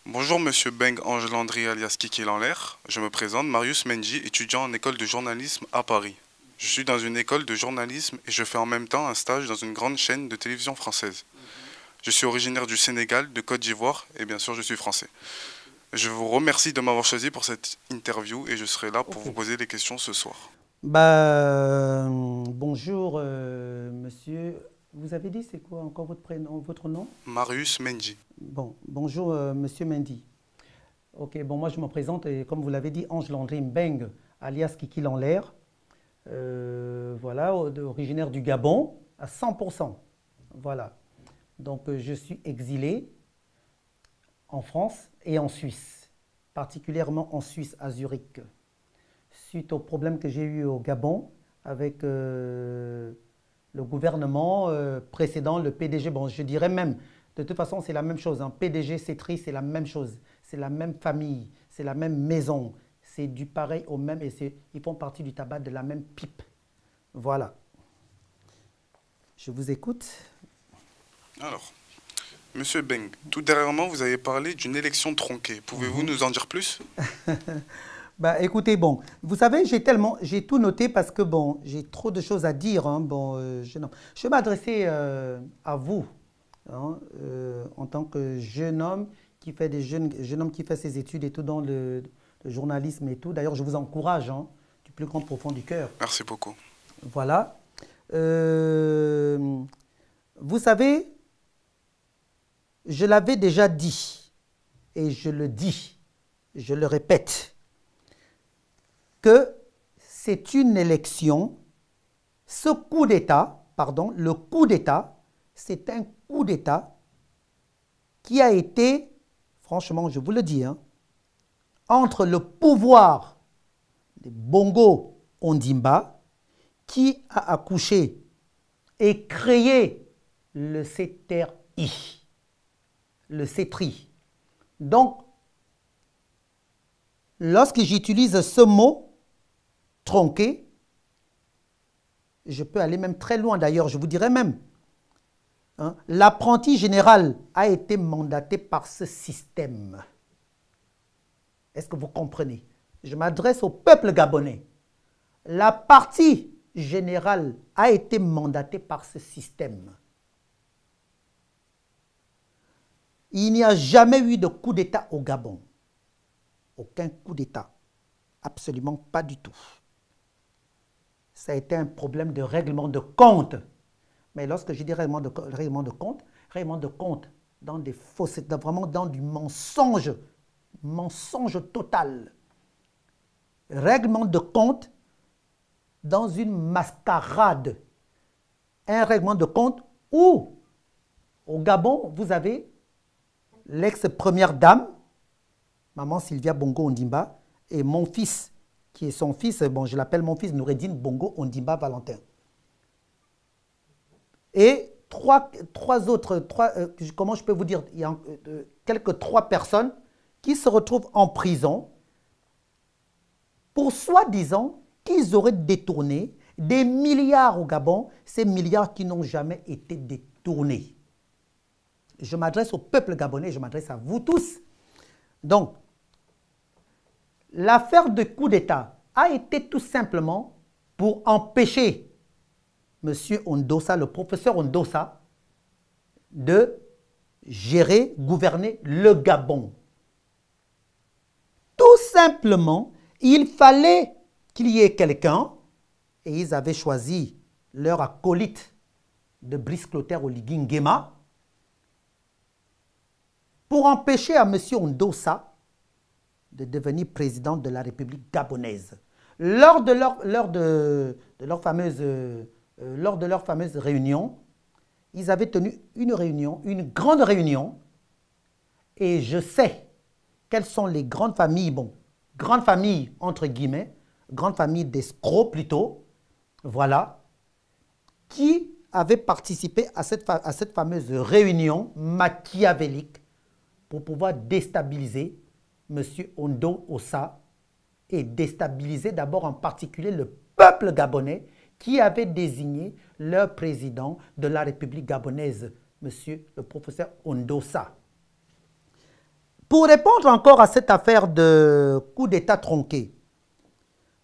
Bonjour Monsieur Beng Ange Landry alias Kiki Lanlaire. Je me présente, Marius Menji, étudiant en école de journalisme à Paris. Je suis dans une école de journalisme et je fais en même temps un stage dans une grande chaîne de télévision française. Je suis originaire du Sénégal, de Côte d'Ivoire et bien sûr je suis français. Je vous remercie de m'avoir choisi pour cette interview et je serai là pour Ok. vous poser des questions ce soir. Bonjour, monsieur. Vous avez dit c'est quoi encore votre prénom, votre nom? Marius Menji. Bon, bonjour, monsieur Mendy. Ok, bon, moi je me présente, et comme vous l'avez dit, Ange Landry Mbeng, alias Kiki Lanlaire. Voilà, originaire du Gabon, à 100%. Voilà. Donc, je suis exilé en France et en Suisse, particulièrement en Suisse, à Zurich, suite aux problèmes que j'ai eu au Gabon avec le gouvernement précédent, le PDG. Bon, je dirais même, de toute façon, c'est la même chose. Hein. PDG, Cetri, c'est la même chose. C'est la même famille, c'est la même maison. C'est du pareil au même et ils font partie du tabac de la même pipe. Voilà. Je vous écoute. Alors, Monsieur Beng, tout dernièrement vous avez parlé d'une élection tronquée. Pouvez-vous Mhm. nous en dire plus? Bah, écoutez, bon, vous savez, j'ai tout noté parce que bon, j'ai trop de choses à dire. Hein, bon, non. Je vais m'adresser à vous, hein, en tant que jeune homme qui fait jeune homme qui fait ses études et tout dans le journalisme et tout. D'ailleurs, je vous encourage, hein, du plus grand profond du cœur. Merci beaucoup. Voilà. Euh, vous savez, je l'avais déjà dit et je le dis, je le répète, que c'est une élection, ce coup d'État, pardon, le coup d'État, c'est un coup d'État qui a été, franchement, je vous le dis, hein, entre le pouvoir de Bongo Ondimba, qui a accouché et créé le CTRI, le CETRI. Donc, lorsque j'utilise ce mot tronqué, je peux aller même très loin d'ailleurs, je vous dirais même, hein, l'apprenti général a été mandaté par ce système. Est-ce que vous comprenez? Je m'adresse au peuple gabonais. La partie générale a été mandatée par ce système. Il n'y a jamais eu de coup d'État au Gabon. Aucun coup d'État. Absolument pas du tout. Ça a été un problème de règlement de compte. Mais lorsque je dis règlement de compte dans des fausses, vraiment dans du mensonge, mensonge total. Règlement de compte dans une mascarade. Un règlement de compte où, au Gabon, vous avez l'ex-première dame, maman Sylvia Bongo Ondimba, et mon fils, qui est son fils, bon, je l'appelle mon fils Noureddine Bongo Ondimba Valentin. Et comment je peux vous dire, il y a quelques trois personnes qui se retrouvent en prison pour soi-disant qu'ils auraient détourné des milliards au Gabon, ces milliards qui n'ont jamais été détournés. Je m'adresse au peuple gabonais, je m'adresse à vous tous. Donc, l'affaire de coup d'État a été tout simplement pour empêcher M. Ondosa, le professeur Ondosa, de gérer, gouverner le Gabon. Tout simplement, il fallait qu'il y ait quelqu'un, et ils avaient choisi leur acolyte de Brice Clotaire Oligui Nguema, pour empêcher à M. Ondosa de devenir président de la République gabonaise. Lors de leur fameuse réunion, ils avaient tenu une réunion, une grande réunion, et je sais quelles sont les grandes familles, bon, grandes familles entre guillemets, grandes familles d'escrocs plutôt, voilà, qui avaient participé à cette fameuse réunion machiavélique pour pouvoir déstabiliser M. Ondo Ossa et déstabiliser d'abord en particulier le peuple gabonais qui avait désigné leur président de la République gabonaise, M. le professeur Ondosa. Pour répondre encore à cette affaire de coup d'État tronqué,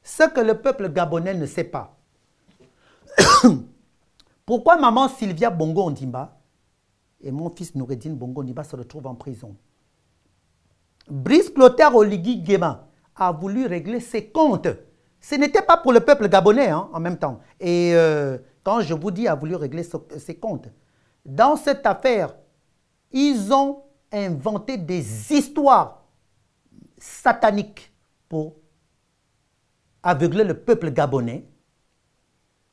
ce que le peuple gabonais ne sait pas, pourquoi maman Sylvia Bongo Ondimba et mon fils Noureddine Bongo Ondimba se retrouvent en prison? Brice Clotaire Oligui Nguema a voulu régler ses comptes. Ce n'était pas pour le peuple gabonais hein, en même temps. Et quand je vous dis a voulu régler ses comptes, dans cette affaire, ils ont inventé des histoires sataniques pour aveugler le peuple gabonais.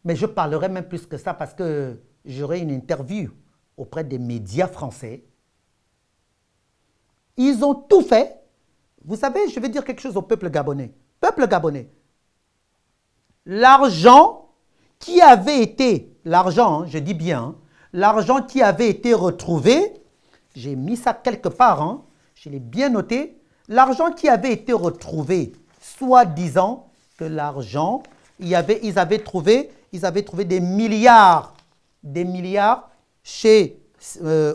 Mais je parlerai même plus que ça parce que j'aurai une interview auprès des médias français. Ils ont tout fait. Vous savez, je vais dire quelque chose au peuple gabonais. Peuple gabonais, l'argent qui avait été, l'argent, je dis bien, hein, l'argent qui avait été retrouvé, j'ai mis ça quelque part, hein, je l'ai bien noté, l'argent qui avait été retrouvé, soi-disant que l'argent, ils avaient trouvé des milliards chez,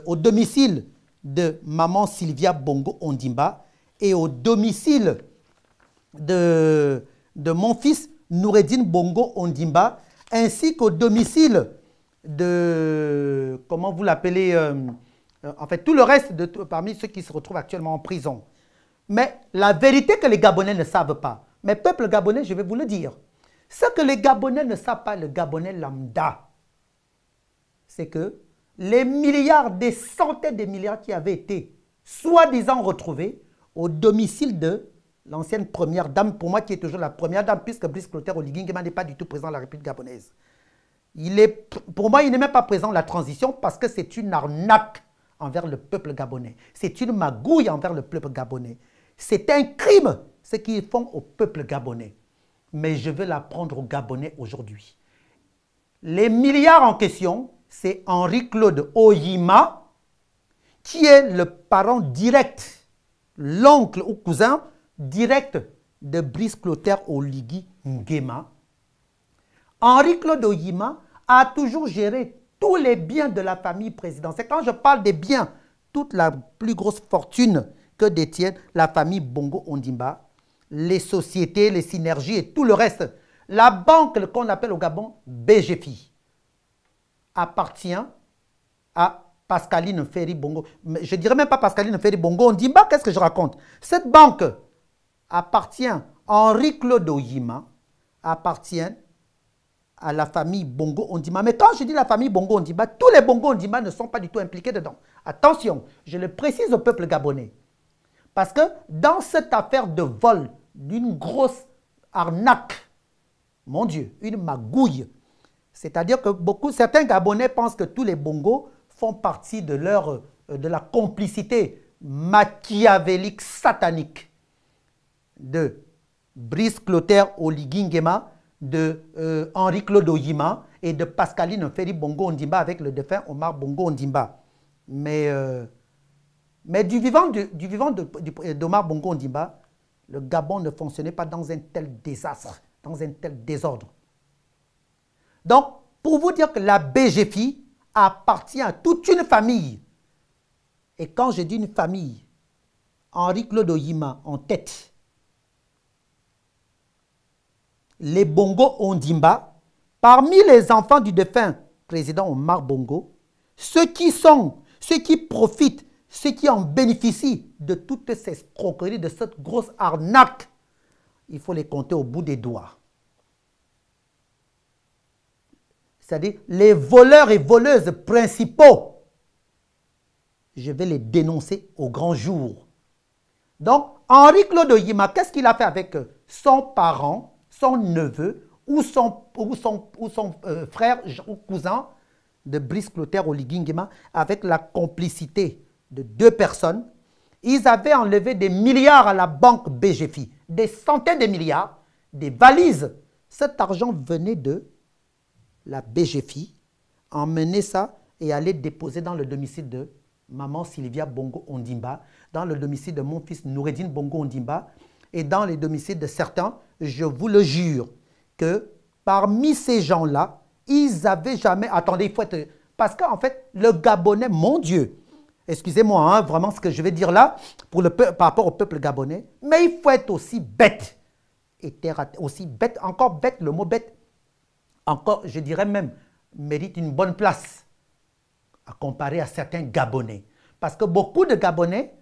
au domicile de maman Sylvia Bongo Ondimba et au domicile de mon fils Noureddine Bongo Ondimba, ainsi qu'au domicile de, comment vous l'appelez, en fait, tout le reste parmi ceux qui se retrouvent actuellement en prison. Mais la vérité que les Gabonais ne savent pas, mais peuple gabonais, je vais vous le dire, ce que les Gabonais ne savent pas, le Gabonais lambda, c'est que les milliards, des centaines de milliards qui avaient été soi-disant retrouvés au domicile de l'ancienne première dame, pour moi qui est toujours la première dame, puisque Brice Clotaire Oligui Nguema n'est pas du tout présent dans la République gabonaise. Pour moi, il n'est même pas présent dans la transition parce que c'est une arnaque envers le peuple gabonais. C'est une magouille envers le peuple gabonais. C'est un crime ce qu'ils font au peuple gabonais. Mais je veux l'apprendre aux Gabonais aujourd'hui. Les milliards en question, c'est Henri-Claude Oyima, qui est le parent direct, l'oncle ou cousin direct de Brice Clotaire Oligui Nguema. Henri-Claude Oyima a toujours géré tous les biens de la famille présidentielle. Quand je parle des biens, toute la plus grosse fortune que détient la famille Bongo Ondimba, les sociétés, les synergies et tout le reste. La banque qu'on appelle au Gabon BGFI appartient à Pascaline Ferry Bongo. Je ne dirais même pas Pascaline Ferry Bongo Ondimba, qu'est-ce que je raconte? Cette banque appartient à Henri-Claude Oyima, appartient à la famille Bongo Ondimba. Mais quand je dis la famille Bongo Ondimba, tous les Bongo Ondimba ne sont pas du tout impliqués dedans. Attention, je le précise au peuple gabonais. Parce que dans cette affaire de vol, d'une grosse arnaque, mon Dieu, une magouille, c'est-à-dire que certains Gabonais pensent que tous les Bongos font partie de la complicité machiavélique, satanique de Brice Clotaire Oligui Nguema, de Henri-Claude Oyima et de Pascaline Ferry Bongo Ondimba avec le défunt Omar Bongo Ondimba. Mais du vivant d'Omar Bongo Ondimba, le Gabon ne fonctionnait pas dans un tel désastre, dans un tel désordre. Donc, pour vous dire que la BGFI appartient à toute une famille. Et quand je dis une famille, Henri-Claude Oyima en tête, les Bongo Ondimba, parmi les enfants du défunt président Omar Bongo, ceux qui profitent, ceux qui en bénéficient de toutes ces escroqueries, de cette grosse arnaque, il faut les compter au bout des doigts. C'est-à-dire les voleurs et voleuses principaux, je vais les dénoncer au grand jour. Donc, Henri-Claude Oyima, qu'est-ce qu'il a fait avec son parent, son neveu ou son frère ou cousin de Brice Clotaire Oligui Nguema avec la complicité de deux personnes? Ils avaient enlevé des milliards à la banque BGFI, des centaines de milliards, des valises. Cet argent venait de la BGFI, emmener ça et aller déposer dans le domicile de maman Sylvia Bongo Ondimba, dans le domicile de mon fils Noureddine Bongo Ondimba et dans les domiciles de certains. Je vous le jure que parmi ces gens-là, ils n'avaient jamais... Attendez, il faut être... Parce qu'en fait, le Gabonais, mon Dieu, Excusez-moi, hein, vraiment ce que je vais dire là, par rapport au peuple gabonais, mais il faut être aussi bête. Et aussi bête, encore bête, le mot bête, encore, je dirais même, mérite une bonne place à comparer à certains Gabonais. Parce que beaucoup de Gabonais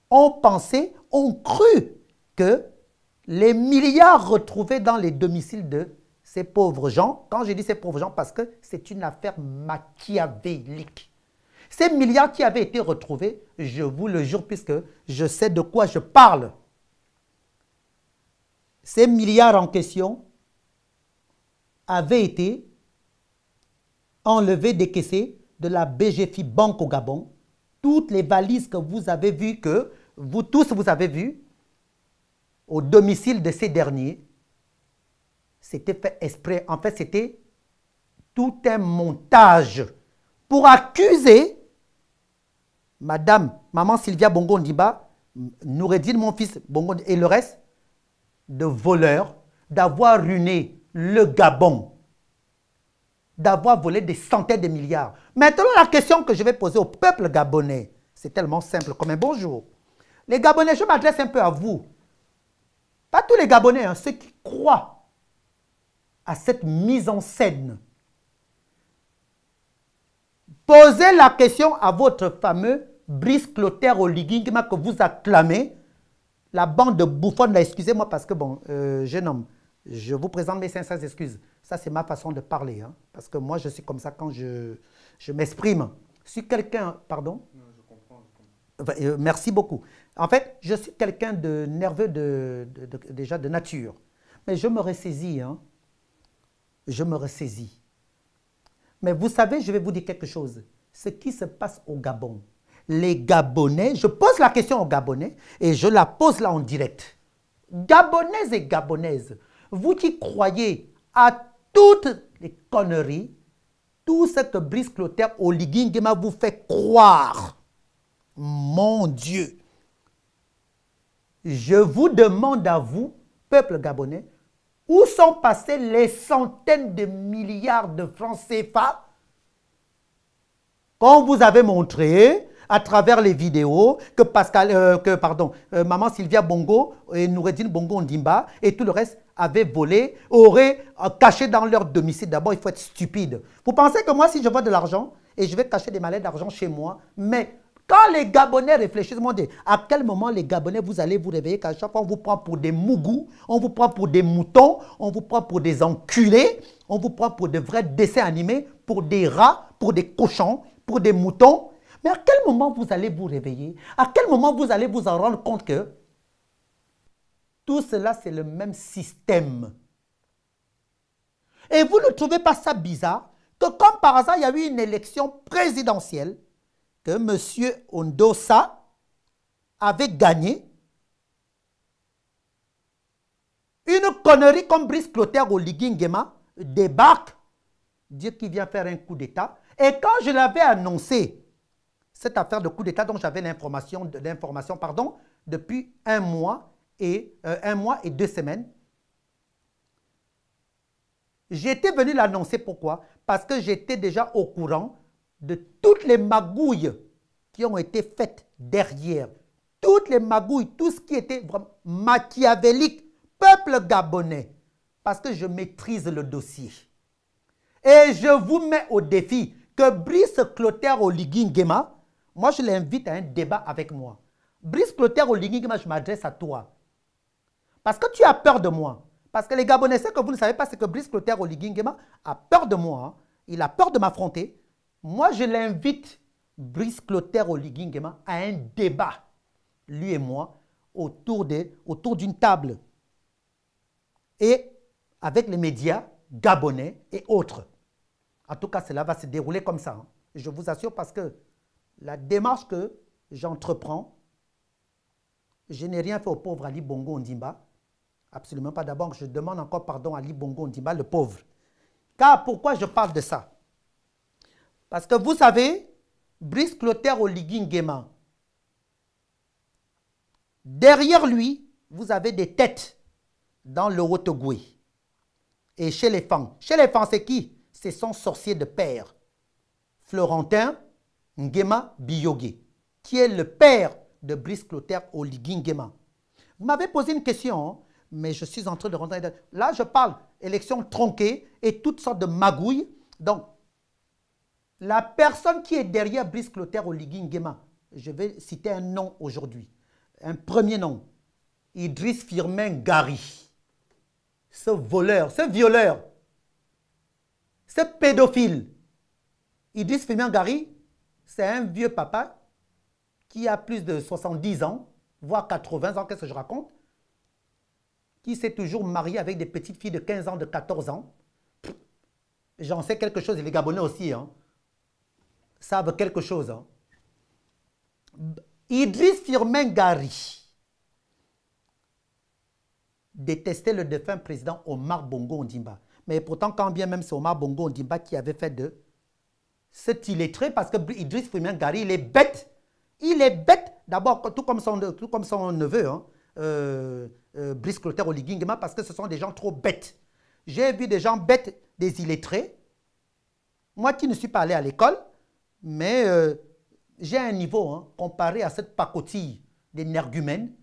ont pensé, ont cru que les milliards retrouvés dans les domiciles de ces pauvres gens, quand je dis ces pauvres gens, parce que c'est une affaire machiavélique. Ces milliards qui avaient été retrouvés, je vous le jure, puisque je sais de quoi je parle, ces milliards en question avaient été enlevés, décaissés de la BGFI Banque au Gabon. Toutes les valises que vous avez vues, que vous tous vous avez vues, au domicile de ces derniers, c'était fait exprès. En fait, c'était tout un montage pour accuser maman Sylvia Bongo Ondimba, Noureddine, mon fils Bongo et le reste, de voleurs, d'avoir ruiné le Gabon, d'avoir volé des centaines de milliards. Maintenant, la question que je vais poser au peuple gabonais, c'est tellement simple comme un bonjour. Les Gabonais, je m'adresse un peu à vous. Pas tous les Gabonais, hein, ceux qui croient à cette mise en scène. Posez la question à votre fameux Brice Clotaire Oligui-Nguema que vous acclamez, la bande de bouffons, excusez-moi parce que bon, jeune homme, je vous présente mes sincères excuses. Ça, c'est ma façon de parler, hein, parce que moi, je suis comme ça quand je m'exprime. Si quelqu'un, pardon? Non, je comprends. Merci beaucoup. En fait, je suis quelqu'un de nerveux déjà de nature. Mais je me ressaisis, hein. Je me ressaisis. Mais vous savez, je vais vous dire quelque chose. Ce qui se passe au Gabon, les Gabonais, je pose la question aux Gabonais et je la pose là en direct. Gabonaises et Gabonaises, vous qui croyez à toutes les conneries, tout ce que Brice Clotaire Oligui-Nguema vous fait croire, mon Dieu, je vous demande à vous, peuple gabonais, où sont passés les centaines de milliards de francs CFA qu'on vous avait montré à travers les vidéos que maman Sylvia Bongo et Noureddine Bongo Ondimba et tout le reste avaient volé, auraient caché dans leur domicile. D'abord, il faut être stupide. Vous pensez que moi, si je vole de l'argent et je vais cacher des mallettes d'argent chez moi, mais quand les Gabonais réfléchissent, à quel moment les Gabonais, vous allez vous réveiller qu'à chaque fois on vous prend pour des mougous, on vous prend pour des moutons, on vous prend pour des enculés, on vous prend pour de vrais dessins animés, pour des rats, pour des cochons, pour des moutons. Mais à quel moment vous allez vous réveiller? À quel moment vous allez vous en rendre compte que tout cela, c'est le même système? Et vous ne trouvez pas ça bizarre que comme par hasard, il y a eu une élection présidentielle que M. Ondosa avait gagné. Une connerie comme Brice Clotaire Oligui-Nguema débarque, dit qu'il vient faire un coup d'État. Et quand je l'avais annoncé, cette affaire de coup d'État dont j'avais l'information depuis un mois et 2 semaines, j'étais venu l'annoncer. Pourquoi? Parce que j'étais déjà au courant de toutes les magouilles qui ont été faites derrière. Toutes les magouilles, tout ce qui était vraiment machiavélique, peuple gabonais, parce que je maîtrise le dossier. Et je vous mets au défi que Brice Clotaire Oligui-Nguema, moi je l'invite à un débat avec moi. Brice Clotaire Oligui-Nguema, je m'adresse à toi. Parce que tu as peur de moi. Parce que les Gabonais, ce que vous ne savez pas, c'est que Brice Clotaire Oligui-Nguema a peur de moi. Hein. Il a peur de m'affronter. Moi, je l'invite, Brice Clotaire Oligui-Nguema, à un débat, lui et moi, autour d'une table. Et avec les médias gabonais et autres. En tout cas, cela va se dérouler comme ça. Hein. Je vous assure parce que la démarche que j'entreprends, je n'ai rien fait au pauvre Ali Bongo Ondimba. Absolument pas. D'abord, je demande encore pardon à Ali Bongo Ondimba, le pauvre. Car pourquoi je parle de ça? Parce que vous savez, Brice Clotaire Oligui-Nguema, derrière lui, vous avez des têtes dans le Haut-Ogoué. Et chez les femmes. Chez les femmes, c'est qui? C'est son sorcier de père. Florentin, Nguema Biyoge, qui est le père de Brice Clotaire Oligui Nguema. Vous m'avez posé une question, hein, mais je suis en train de rentrer. Là, je parle élection tronquée et toutes sortes de magouilles. Donc, la personne qui est derrière Brice Clotaire Oligui Nguema, je vais citer un nom aujourd'hui. Un premier nom, Idriss Firmin Gari. Ce voleur, ce violeur, ce pédophile. Idriss Firmin Gari, c'est un vieux papa qui a plus de 70 ans, voire 80 ans, qu'est-ce que je raconte? Qui s'est toujours marié avec des petites filles de 15 ans, de 14 ans. J'en sais quelque chose, et les Gabonais aussi, hein, savent quelque chose. Hein. Idriss Firmin Gari détestait le défunt président Omar Bongo Ondimba. Mais pourtant, quand bien même c'est Omar Bongo Ondimba qui avait fait de cet illettré, parce que Idriss Firmin Gari, il est bête. Il est bête, d'abord, tout comme son neveu, hein, Brice Clotaire Oligui Nguema, parce que ce sont des gens trop bêtes. J'ai vu des gens bêtes, des illettrés. Moi qui ne suis pas allé à l'école, mais j'ai un niveau hein, comparé à cette pacotille des énergumènes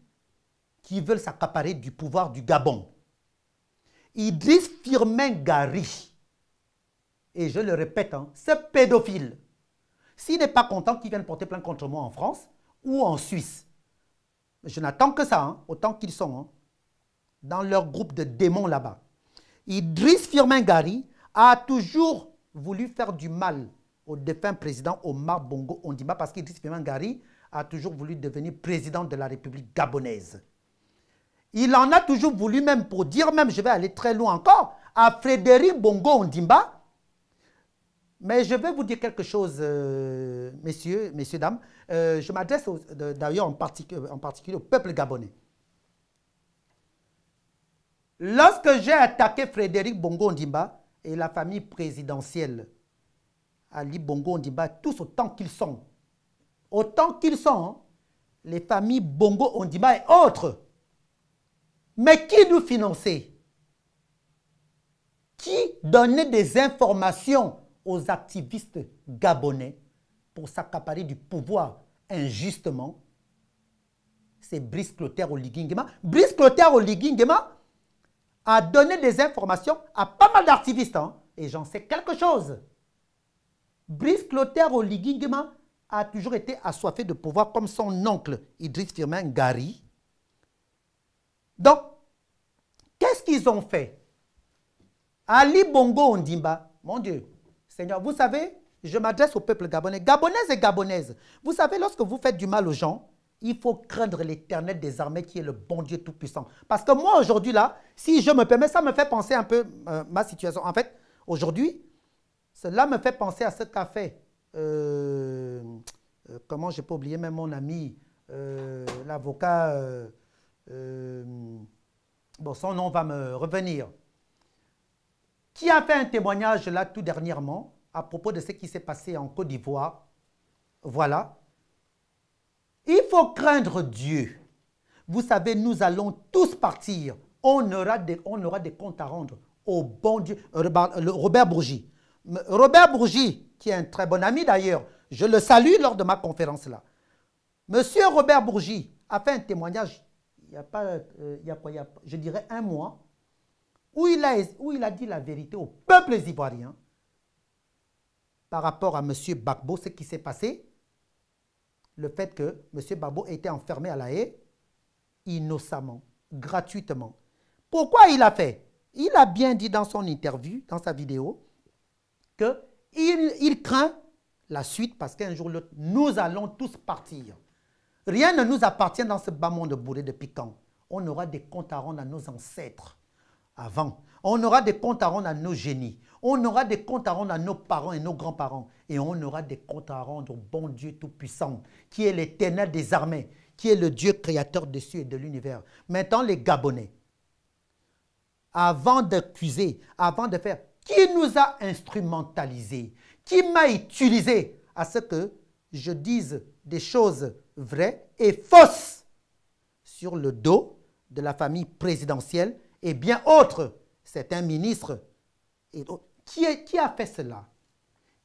qui veulent s'accaparer du pouvoir du Gabon. Idriss Firmin Gari, et je le répète, hein, ce pédophile, s'il n'est pas content qu'il vienne porter plainte contre moi en France ou en Suisse, je n'attends que ça, hein, autant qu'ils sont hein, dans leur groupe de démons là-bas. Idriss Firmin Gari a toujours voulu faire du mal au défunt président Omar Bongo Ondimba parce qu'Idriss Firmin Gari a toujours voulu devenir président de la République gabonaise. Il en a toujours voulu même, pour dire même, je vais aller très loin encore, à Frédéric Bongo Ondimba. Mais je vais vous dire quelque chose, messieurs, dames. Je m'adresse d'ailleurs en particulier au peuple gabonais. Lorsque j'ai attaqué Frédéric Bongo Ondimba et la famille présidentielle, Ali Bongo Ondimba, tous autant qu'ils sont, hein, les familles Bongo Ondimba et autres, mais qui nous finançait? Qui donnait des informations aux activistes gabonais pour s'accaparer du pouvoir injustement? C'est Brice Clotaire Oligui Nguema. Brice Clotaire Oligui Nguema a donné des informations à pas mal d'activistes, hein, et j'en sais quelque chose. Brice Clotaire Oligui Nguema a toujours été assoiffé de pouvoir comme son oncle Idriss Firmin Gari. Donc, qu'est-ce qu'ils ont fait? Ali Bongo Ondimba, mon Dieu, Seigneur, vous savez, je m'adresse au peuple gabonais, gabonaises et gabonaises. Vous savez, lorsque vous faites du mal aux gens, il faut craindre l'Éternel des armées qui est le bon Dieu Tout-Puissant. Parce que moi, aujourd'hui, là, si je me permets, ça me fait penser un peu ma situation. En fait, aujourd'hui, cela me fait penser à ce qu'a fait, comment je peux oublier même mon ami, l'avocat, bon, son nom va me revenir, qui a fait un témoignage là tout dernièrement à propos de ce qui s'est passé en Côte d'Ivoire. Voilà. Il faut craindre Dieu. Vous savez, nous allons tous partir. On aura des comptes à rendre au bon Dieu. Robert Bourgi. Robert Bourgi, qui est un très bon ami d'ailleurs, je le salue lors de ma conférence là. Monsieur Robert Bourgi a fait un témoignage, je dirais un mois, où il a dit la vérité aux peuples ivoiriens par rapport à M. Gbagbo, ce qui s'est passé, le fait que M. Gbagbo ait été enfermé à La Haye, innocemment, gratuitement. Pourquoi il a fait? Il a bien dit dans son interview, dans sa vidéo, qu'il craint la suite parce qu'un jour ou l'autre, nous allons tous partir. Rien ne nous appartient dans ce bas monde bourré de piquants. On aura des comptes à rendre à nos ancêtres avant. On aura des comptes à rendre à nos génies. On aura des comptes à rendre à nos parents et nos grands-parents. Et on aura des comptes à rendre au bon Dieu Tout-Puissant, qui est l'Éternel des armées, qui est le Dieu créateur des cieux et de l'univers. Maintenant, les Gabonais, avant d'accuser, avant de faire, qui nous a instrumentalisés? Qui m'a utilisé à ce que je dise des choses vraies et fausses sur le dos de la famille présidentielle et bien autres? C'est un ministre. Et qui a fait cela?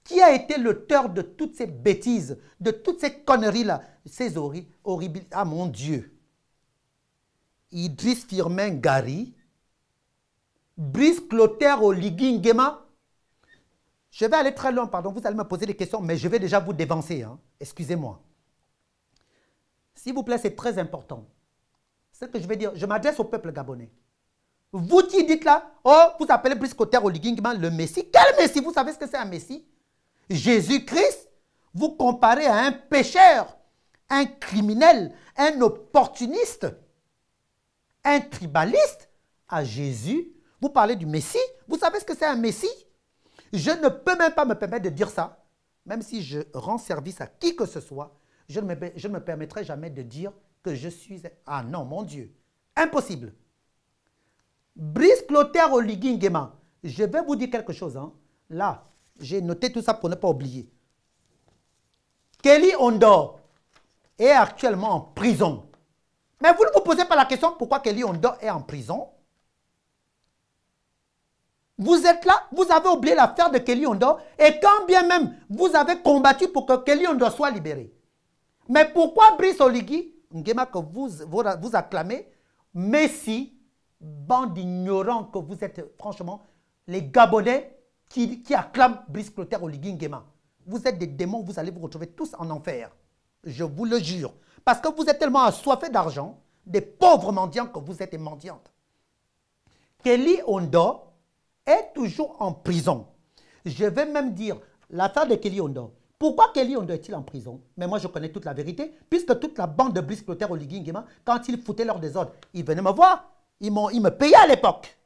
Qui a été l'auteur de toutes ces bêtises, de toutes ces conneries-là, ces horribles... Ah mon Dieu! Idriss Firmin Gary, Brice Clotaire Oligui Nguema. Je vais aller très loin, pardon, vous allez me poser des questions, mais je vais déjà vous dévancer, hein. Excusez-moi. S'il vous plaît, c'est très important. Ce que je vais dire, je m'adresse au peuple gabonais. Vous qui dites là, oh, vous appelez Brice Clotaire Oligui Nguema le Messie. Quel Messie? Vous savez ce que c'est un Messie? Jésus-Christ, vous comparez à un pécheur, un criminel, un opportuniste, un tribaliste, à Jésus. Vous parlez du Messie. Vous savez ce que c'est un Messie? Je ne peux même pas me permettre de dire ça. Même si je rends service à qui que ce soit, je ne me permettrai jamais de dire que je suis... Ah non, mon Dieu. Impossible. Brice Clotaire Oligui Nguema. Je vais vous dire quelque chose. Hein. Là, j'ai noté tout ça pour ne pas oublier. Kelly Ondor est actuellement en prison. Mais vous ne vous posez pas la question pourquoi Kelly Ondor est en prison. Vous êtes là, vous avez oublié l'affaire de Kelly Ondor et quand bien même vous avez combattu pour que Kelly Ondor soit libéré. Mais pourquoi Brice Oligui Nguema que vous acclamez, Messi, bande d'ignorants que vous êtes, franchement, les Gabonais qui acclament Brice Clotaire Oligui Nguema. Vous êtes des démons, vous allez vous retrouver tous en enfer. Je vous le jure. Parce que vous êtes tellement assoiffés d'argent, des pauvres mendiants que vous êtes et mendiantes. Kelly Ondor est toujours en prison. Je vais même dire l'affaire de Kelly Ondor. Pourquoi Kelly Ondor est-il en prison? Mais moi, je connais toute la vérité, puisque toute la bande de Brice Clotaire Oligui Nguema, quand ils foutaient leur désordre, ils venaient me voir. Ils me payaient à l'époque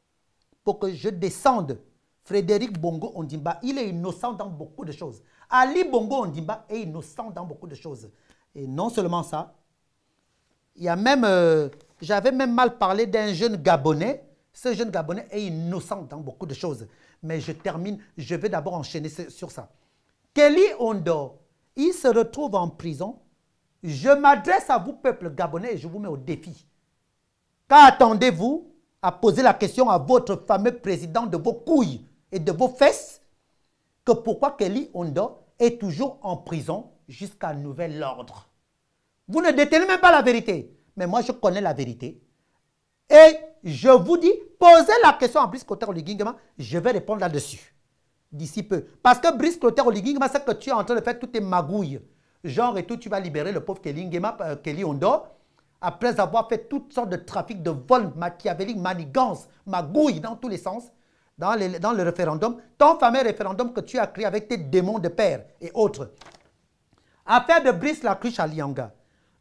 pour que je descende. Frédéric Bongo Ondimba, il est innocent dans beaucoup de choses. Ali Bongo Ondimba est innocent dans beaucoup de choses. Et non seulement ça, il y a même, j'avais même mal parlé d'un jeune Gabonais. Ce jeune Gabonais est innocent dans beaucoup de choses. Mais je termine, je vais d'abord enchaîner sur ça. Kelly Ondor, il se retrouve en prison. Je m'adresse à vous, peuple gabonais, et je vous mets au défi. Qu'attendez-vous à poser la question à votre fameux président de vos couilles et de vos fesses que pourquoi Kelly Ondor est toujours en prison jusqu'à nouvel ordre? Vous ne détenez même pas la vérité. Mais moi, je connais la vérité. Et je vous dis, posez la question à Brice Clotaire Oligui Nguema, je vais répondre là-dessus. D'ici peu. Parce que Brice Clotaire Oligui Nguema, c'est que tu es en train de faire toutes tes magouilles. Genre et tout, tu vas libérer le pauvre Kelly Ondor, après avoir fait toutes sortes de trafics, de vols machiavéliques, manigances, magouilles dans tous les sens, dans le référendum. Ton fameux référendum que tu as créé avec tes démons de père et autres. Affaire de Brice Lacruche Alianga.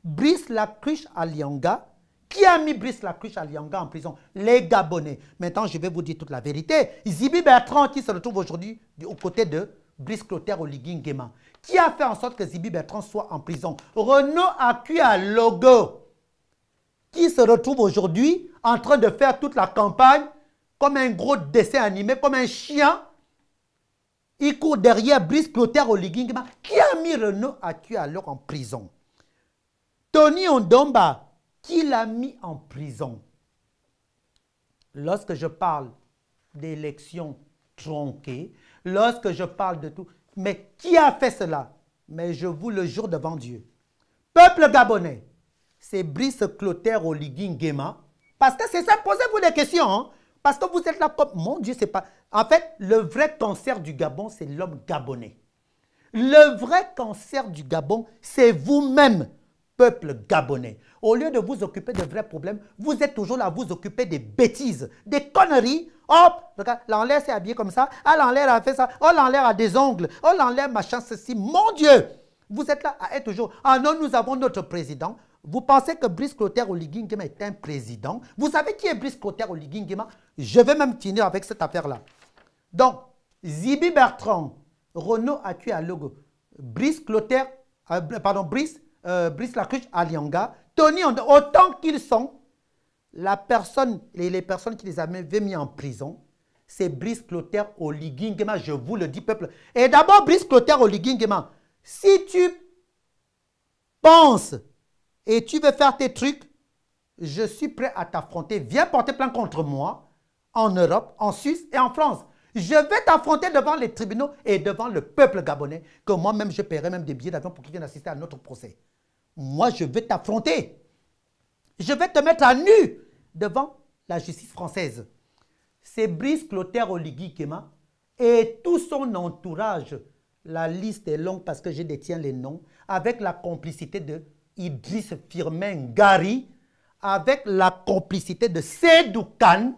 Brice Lacruche Alianga. Qui a mis Brice Lacruche Alianga en prison? Les Gabonais. Maintenant, je vais vous dire toute la vérité. Zibi Bertrand qui se retrouve aujourd'hui aux côtés de Brice Clotaire Oligui Nguema. Qui a fait en sorte que Zibi Bertrand soit en prison? Renaud Akualogo. Qui se retrouve aujourd'hui en train de faire toute la campagne comme un gros dessin animé, comme un chien. Il court derrière Brice Clotaire Oligui Nguema. Qui a mis Renaud Akualogo en prison? Tony Ondomba. Qui l'a mis en prison? Lorsque je parle d'élections tronquées, lorsque je parle de tout, mais qui a fait cela? Mais je vous le jure devant Dieu. Peuple gabonais, c'est Brice Clotaire Oligui Nguema. Parce que c'est ça, posez-vous des questions. Hein? Parce que vous êtes là comme, mon Dieu, c'est pas... En fait, le vrai cancer du Gabon, c'est l'homme gabonais. Le vrai cancer du Gabon, c'est vous-même, peuple gabonais. Au lieu de vous occuper de vrais problèmes, vous êtes toujours là à vous occuper des bêtises, des conneries. Hop, regarde, l'enlève s'est habillé comme ça. Ah, l'enlève a fait ça. Oh, l'enlève a des ongles. Oh, l'enlève machin, ceci. Mon Dieu! Vous êtes là à être toujours. Ah non, nous avons notre président. Vous pensez que Brice Clotaire Oligui Nguema est un président? Vous savez qui est Brice Clotaire Oligui Nguema? Je vais même finir avec cette affaire-là. Donc, Zibi Bertrand, Renaud Akualogo, Brice Clotaire, Brice Lacruche Alianga, Tony Ondor, autant qu'ils sont, la personne, les personnes qui les avaient mis en prison, c'est Brice Clotaire Oligui Nguema, je vous le dis, peuple. Et d'abord, Brice Clotaire Oligui Nguema, si tu penses et tu veux faire tes trucs, je suis prêt à t'affronter. Viens porter plainte contre moi en Europe, en Suisse et en France. Je vais t'affronter devant les tribunaux et devant le peuple gabonais, que moi-même, je paierai même des billets d'avion pour qu'ils viennent assister à notre procès. Moi, je vais t'affronter. Je vais te mettre à nu devant la justice française. C'est Brice Clotaire Oligui Nguema et tout son entourage. La liste est longue parce que je détiens les noms, avec la complicité de Idriss Firmin Ngari, avec la complicité de Seydou Kane,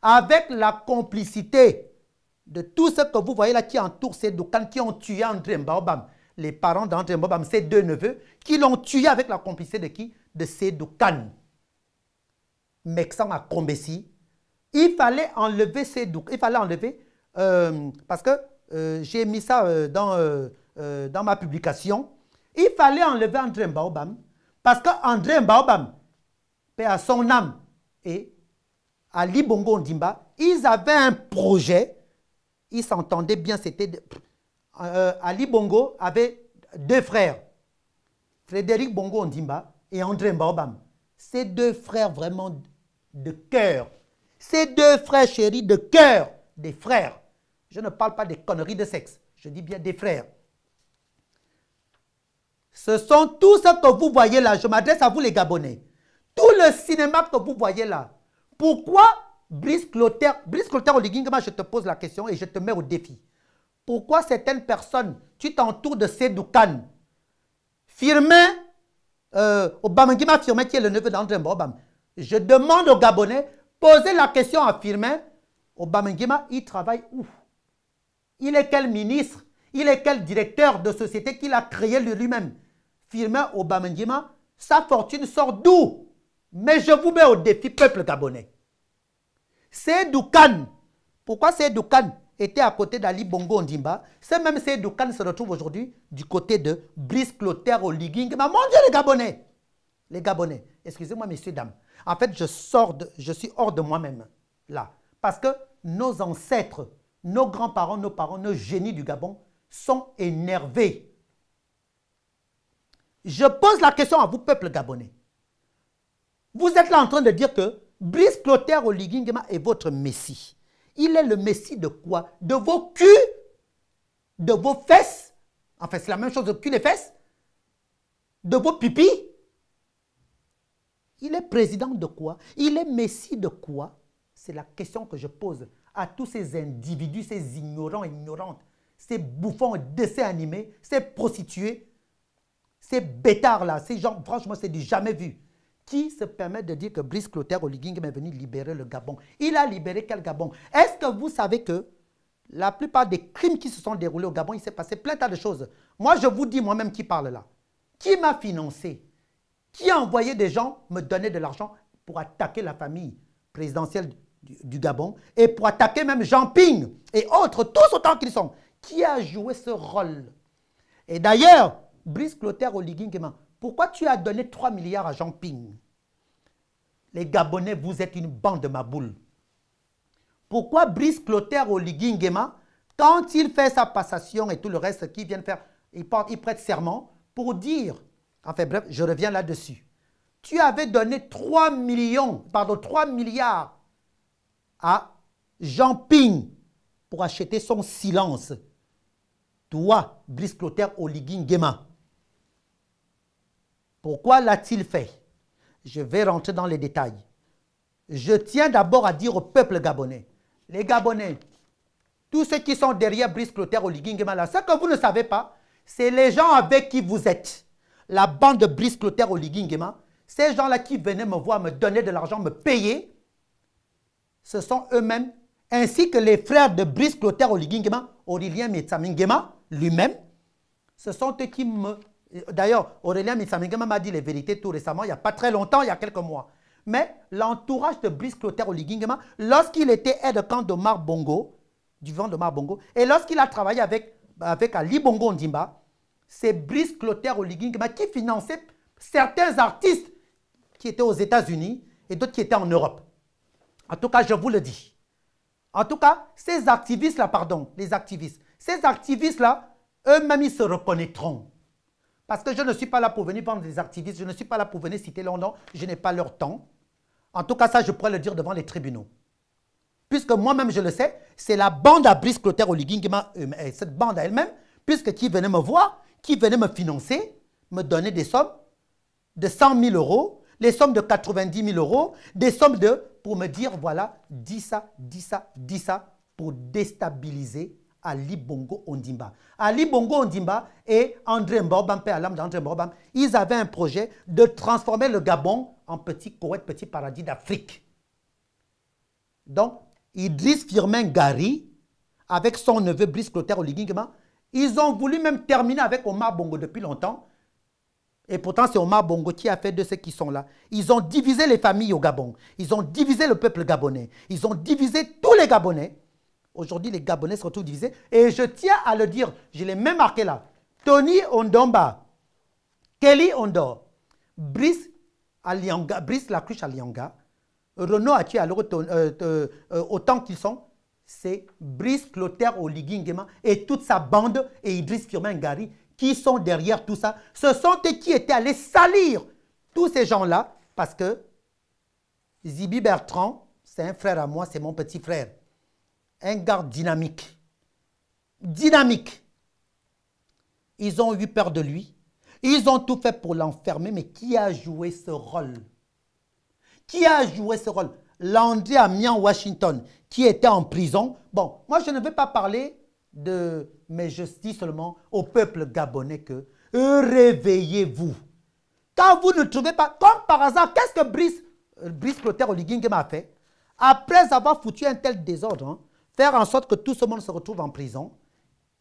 avec la complicité de tout ce que vous voyez là qui entoure Seydou Kane, qui ont tué André Mbaobam, les parents d'André Mbaobam, ses deux neveux, qui l'ont tué avec la complicité de qui? De Seydou Kane. Mexan à Kombessi. Il fallait enlever Seydou, il fallait enlever, parce que j'ai mis ça dans ma publication, il fallait enlever André Mbaobam, parce qu'André Mbaobam, paix à son âme, et Ali Bongo Ondimba, ils avaient un projet, ils s'entendaient bien, c'était... Ali Bongo avait deux frères, Frédéric Bongo Ondimba et André Mbaobam. Ces deux frères vraiment de cœur, ces deux frères chéris de cœur, des frères. Je ne parle pas des conneries de sexe, je dis bien des frères. Ce sont tout ce que vous voyez là, je m'adresse à vous les Gabonais. Tout le cinéma que vous voyez là. Pourquoi Brice Clotaire Oligui Nguema, je te pose la question et je te mets au défi. Pourquoi certaines personnes, tu t'entoures de Seydou Kane, Firmin, Obamangima Firmin qui est le neveu d'André Mbaobam. Je demande aux Gabonais, posez la question à Firmin, Obamangima, il travaille où? Il est quel ministre? Il est quel directeur de société qu'il a créé lui-même? Firmin Obamangima, sa fortune sort d'où? Mais je vous mets au défi, peuple gabonais. Seydou Kane, pourquoi Seydou Kane était à côté d'Ali Bongo Ondimba? C'est même Seydou Kane se retrouve aujourd'hui du côté de Brice Clotaire Oligui Nguema. Mon Dieu, les Gabonais! Les Gabonais, excusez-moi, messieurs, dames. En fait, je suis hors de moi-même, là. Parce que nos ancêtres, nos grands-parents, nos parents, nos génies du Gabon sont énervés. Je pose la question à vous, peuple gabonais. Vous êtes là en train de dire que Brice Clotaire Oligui Nguema est votre messie. Il est le messie de quoi? De vos culs? De vos fesses? Enfin, c'est la même chose de cul et fesses? De vos pipis? Il est président de quoi? Il est messie de quoi? C'est la question que je pose à tous ces individus, ces ignorants et ignorantes, ces bouffons et dessins animés, ces prostituées, ces bêtards-là, ces gens, franchement, c'est du jamais vu. Qui se permet de dire que Brice Clotaire Oligui Nguema est venu libérer le Gabon? Il a libéré quel Gabon? Est-ce que vous savez que la plupart des crimes qui se sont déroulés au Gabon, il s'est passé plein de choses? Moi, je vous dis moi-même qui parle là. Qui m'a financé? Qui a envoyé des gens me donner de l'argent pour attaquer la famille présidentielle du Gabon et pour attaquer même Jean Ping et autres, tous autant qu'ils sont? Qui a joué ce rôle? Et d'ailleurs, Brice Clotaire Oligui Nguema, pourquoi tu as donné 3 milliards à Jean Ping? Les Gabonais, vous êtes une bande de maboules. Pourquoi Brice Clotaire Oligui Nguema, quand il fait sa passation et tout le reste qu'il vient de faire, il prête serment pour dire, enfin bref, je reviens là-dessus. Tu avais donné 3 milliards à Jean Ping pour acheter son silence. Toi, Brice Clotaire Oligui Nguema, pourquoi l'a-t-il fait? Je vais rentrer dans les détails. Je tiens d'abord à dire au peuple gabonais, les Gabonais, tous ceux qui sont derrière Brice Clotaire Oligui Nguema là, ce que vous ne savez pas, c'est les gens avec qui vous êtes. La bande de Brice Clotaire Oligui Nguema, ces gens-là qui venaient me voir, me donner de l'argent, me payer, ce sont eux-mêmes, ainsi que les frères de Brice Clotaire Oligui Nguema, Aurélien Mitsami Nguema, lui-même, ce sont eux qui me... D'ailleurs, Aurélien Mitsami Nguema m'a dit les vérités tout récemment, il n'y a pas très longtemps, il y a quelques mois. Mais l'entourage de Brice Clotaire Oligui Nguema, lorsqu'il était aide-camp d'Omar Bongo, du vent d'Omar Bongo, et lorsqu'il a travaillé avec Ali Bongo Ondimba, c'est Brice Clotaire Oligui Nguema qui finançait certains artistes qui étaient aux États-Unis et d'autres qui étaient en Europe. En tout cas, je vous le dis. En tout cas, ces activistes-là, pardon, les activistes, ces activistes-là, eux-mêmes, ils se reconnaîtront. Parce que je ne suis pas là pour venir prendre des activistes, je ne suis pas là pour venir citer leur nom, je n'ai pas leur temps. En tout cas, ça, je pourrais le dire devant les tribunaux. puisque moi-même je le sais, c'est la bande à Brice Clotaire Oligui Nguema, cette bande à elle-même, puisque qui venait me voir, qui venait me financer, me donner des sommes de 100 000 euros, les sommes de 90 000 euros, des sommes pour me dire, voilà, dis ça, dis ça, dis ça, pour déstabiliser Ali Bongo Ondimba. Ali Bongo Ondimba et André Mbobam, père Alam d'André Mbobam, ils avaient un projet de transformer le Gabon en petit Koweït, petit paradis d'Afrique. Donc, Idriss Firmin Gari, avec son neveu Brice Clotaire Oligui Nguema, ils ont voulu même terminer avec Omar Bongo depuis longtemps. Et pourtant, c'est Omar Bongo qui a fait de ceux qui sont là. Ils ont divisé les familles au Gabon. Ils ont divisé le peuple gabonais. Ils ont divisé tous les Gabonais. Aujourd'hui, les Gabonais se retrouvent divisés. Et je tiens à le dire, je l'ai même marqué là. Tony Ondomba, Kelly Ondo, Brice Alianga, Brice Lacruche Alianga, Renaud a tué autant qu'ils sont, c'est Brice Clotaire Oligui Nguema et toute sa bande et Idriss Firmin Gari qui sont derrière tout ça. Ce sont eux qui étaient allés salir tous ces gens-là parce que Zibi Bertrand, c'est un frère à moi, c'est mon petit frère. Un gars dynamique. Dynamique. Ils ont eu peur de lui. Ils ont tout fait pour l'enfermer, mais qui a joué ce rôle? Qui a joué ce rôle? Landry Amian Washington, qui était en prison. Bon, moi je ne vais pas parler mais je dis seulement au peuple gabonais que réveillez-vous. Quand vous ne trouvez pas, comme par hasard, qu'est-ce que Brice Clotaire Oligui Nguema a fait? Après avoir foutu un tel désordre, hein, faire en sorte que tout ce monde se retrouve en prison,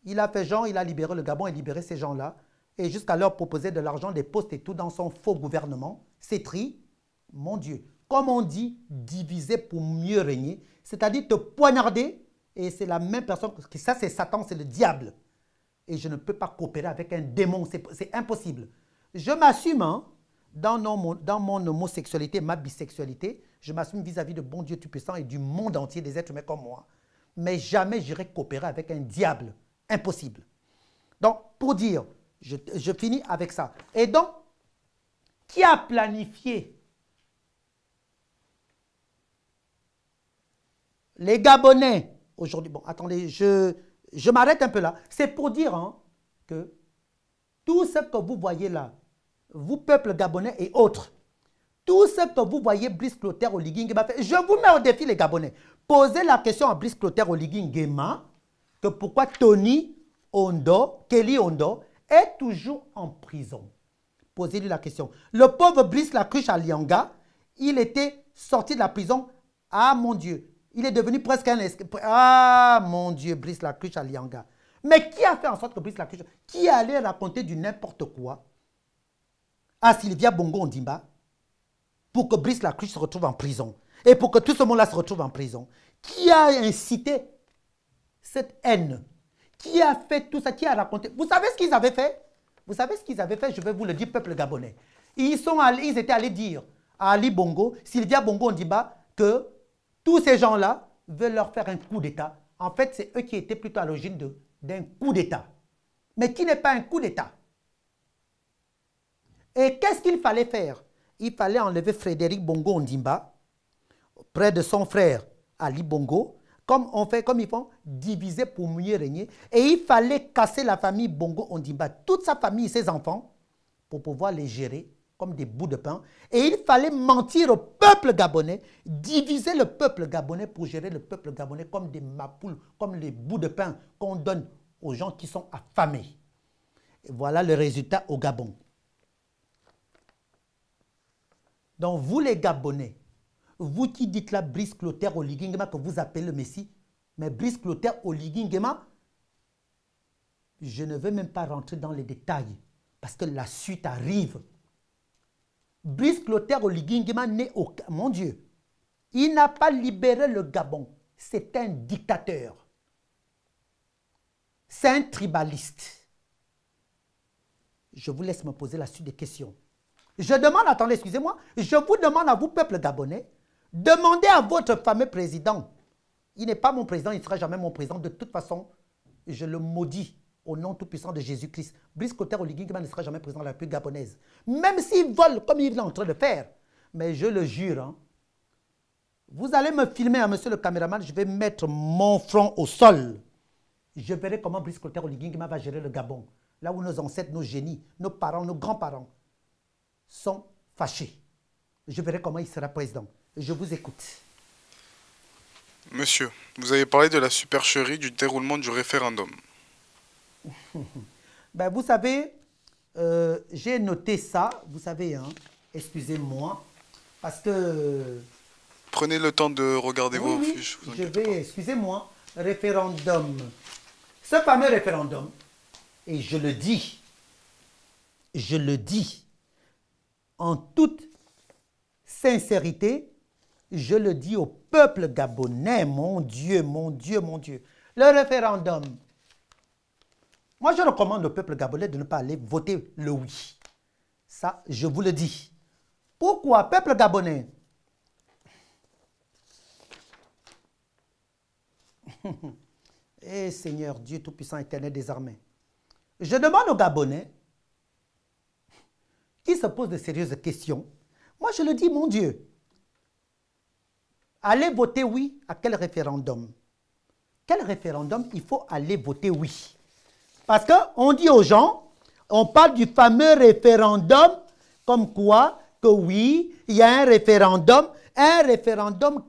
il a fait genre, il a libéré le Gabon et libéré ces gens-là, et jusqu'à leur proposer de l'argent, des postes et tout dans son faux gouvernement. C'est tri, mon Dieu. Comme on dit, diviser pour mieux régner, c'est-à-dire te poignarder, et c'est la même personne, ça c'est Satan, c'est le diable. Et je ne peux pas coopérer avec un démon, c'est impossible. Je m'assume, hein, dans mon homosexualité, ma bisexualité, je m'assume vis-à-vis de bon Dieu Tout-Puissant et du monde entier, des êtres humains comme moi. Mais jamais j'irai coopérer avec un diable. Impossible. Donc, pour dire, je finis avec ça. Et donc, qui a planifié les Gabonais aujourd'hui? Bon, attendez, je m'arrête un peu là. C'est pour dire hein, que tout ce que vous voyez là, vous, peuple gabonais et autres, tout ce que vous voyez Brice Clotaire Oligui Nguema fait, je vous mets au défi les Gabonais. Posez la question à Brice Clotaire Oligui Nguema que pourquoi Tony Ondo, Kelly Ondo, est toujours en prison. Posez-lui la question. Le pauvre Brice Lacruche Alianga, il était sorti de la prison. Ah mon Dieu, il est devenu presque un... Ah mon Dieu, Brice Lacruche Alianga. Mais qui a fait en sorte que Brice Lacruche... Qui allait raconter du n'importe quoi à Sylvia Bongo Ondimba pour que Brice Lacruche se retrouve en prison et pour que tout ce monde-là se retrouve en prison? Qui a incité cette haine? Qui a fait tout ça? Qui a raconté? Vous savez ce qu'ils avaient fait? Vous savez ce qu'ils avaient fait? Je vais vous le dire, peuple gabonais. Ils étaient allés dire à Ali Bongo, Sylvia Bongo Ondimba, que tous ces gens-là veulent leur faire un coup d'État. En fait, c'est eux qui étaient plutôt à l'origine d'un coup d'État. Mais qui n'est pas un coup d'État. Et qu'est-ce qu'il fallait faire? Il fallait enlever Frédéric Bongo Ondimba, près de son frère Ali Bongo, comme ils font, diviser pour mieux régner. Et il fallait casser la famille Bongo Ondimba, toute sa famille et ses enfants, pour pouvoir les gérer comme des bouts de pain. Et il fallait mentir au peuple gabonais, diviser le peuple gabonais pour gérer le peuple gabonais comme des mapoules, comme les bouts de pain qu'on donne aux gens qui sont affamés. Et voilà le résultat au Gabon. Donc vous les Gabonais, vous qui dites là Brice Clotaire Oligui Nguema que vous appelez le Messie, mais Brice Clotaire Oligui Nguema, je ne veux même pas rentrer dans les détails parce que la suite arrive. Brice Clotaire Oligui Nguema n'est aucun... Mon Dieu, il n'a pas libéré le Gabon. C'est un dictateur. C'est un tribaliste. Je vous laisse me poser la suite des questions. Je demande, attendez, excusez-moi, je vous demande à vous, peuple gabonais, demandez à votre fameux président. Il n'est pas mon président, il ne sera jamais mon président. De toute façon, je le maudis au nom tout-puissant de Jésus-Christ. Brice Clotaire Oligui Nguema ne sera jamais président de la République gabonaise. Même s'il vole comme il est en train de faire. Mais je le jure, hein, Vous allez me filmer, hein, monsieur le caméraman, je vais mettre mon front au sol. Je verrai comment Brice Clotaire Oligui-Nguema va gérer le Gabon. Là où nos ancêtres, nos génies, nos parents, nos grands-parents sont fâchés. Je verrai comment il sera président. Je vous écoute. Monsieur, vous avez parlé de la supercherie du déroulement du référendum. Ben, vous savez, j'ai noté ça, vous savez, hein, excusez-moi, parce que... Prenez le temps de regarder Oui, vos oui, fiches, vous je inquiétez vais, excusez-moi, référendum. Ce fameux référendum, et je le dis en toute sincérité, je le dis au peuple gabonais, mon Dieu, mon Dieu, mon Dieu. Le référendum, moi je recommande au peuple gabonais de ne pas aller voter le oui. Ça, je vous le dis. Pourquoi, peuple gabonais? Eh Seigneur Dieu Tout-Puissant, Éternel des armées. Je demande aux Gabonais qui se posent de sérieuses questions. Moi, je le dis, mon Dieu. Allez voter oui à quel référendum? Quel référendum il faut aller voter oui? Parce qu'on dit aux gens, on parle du fameux référendum, comme quoi que oui, il y a un référendum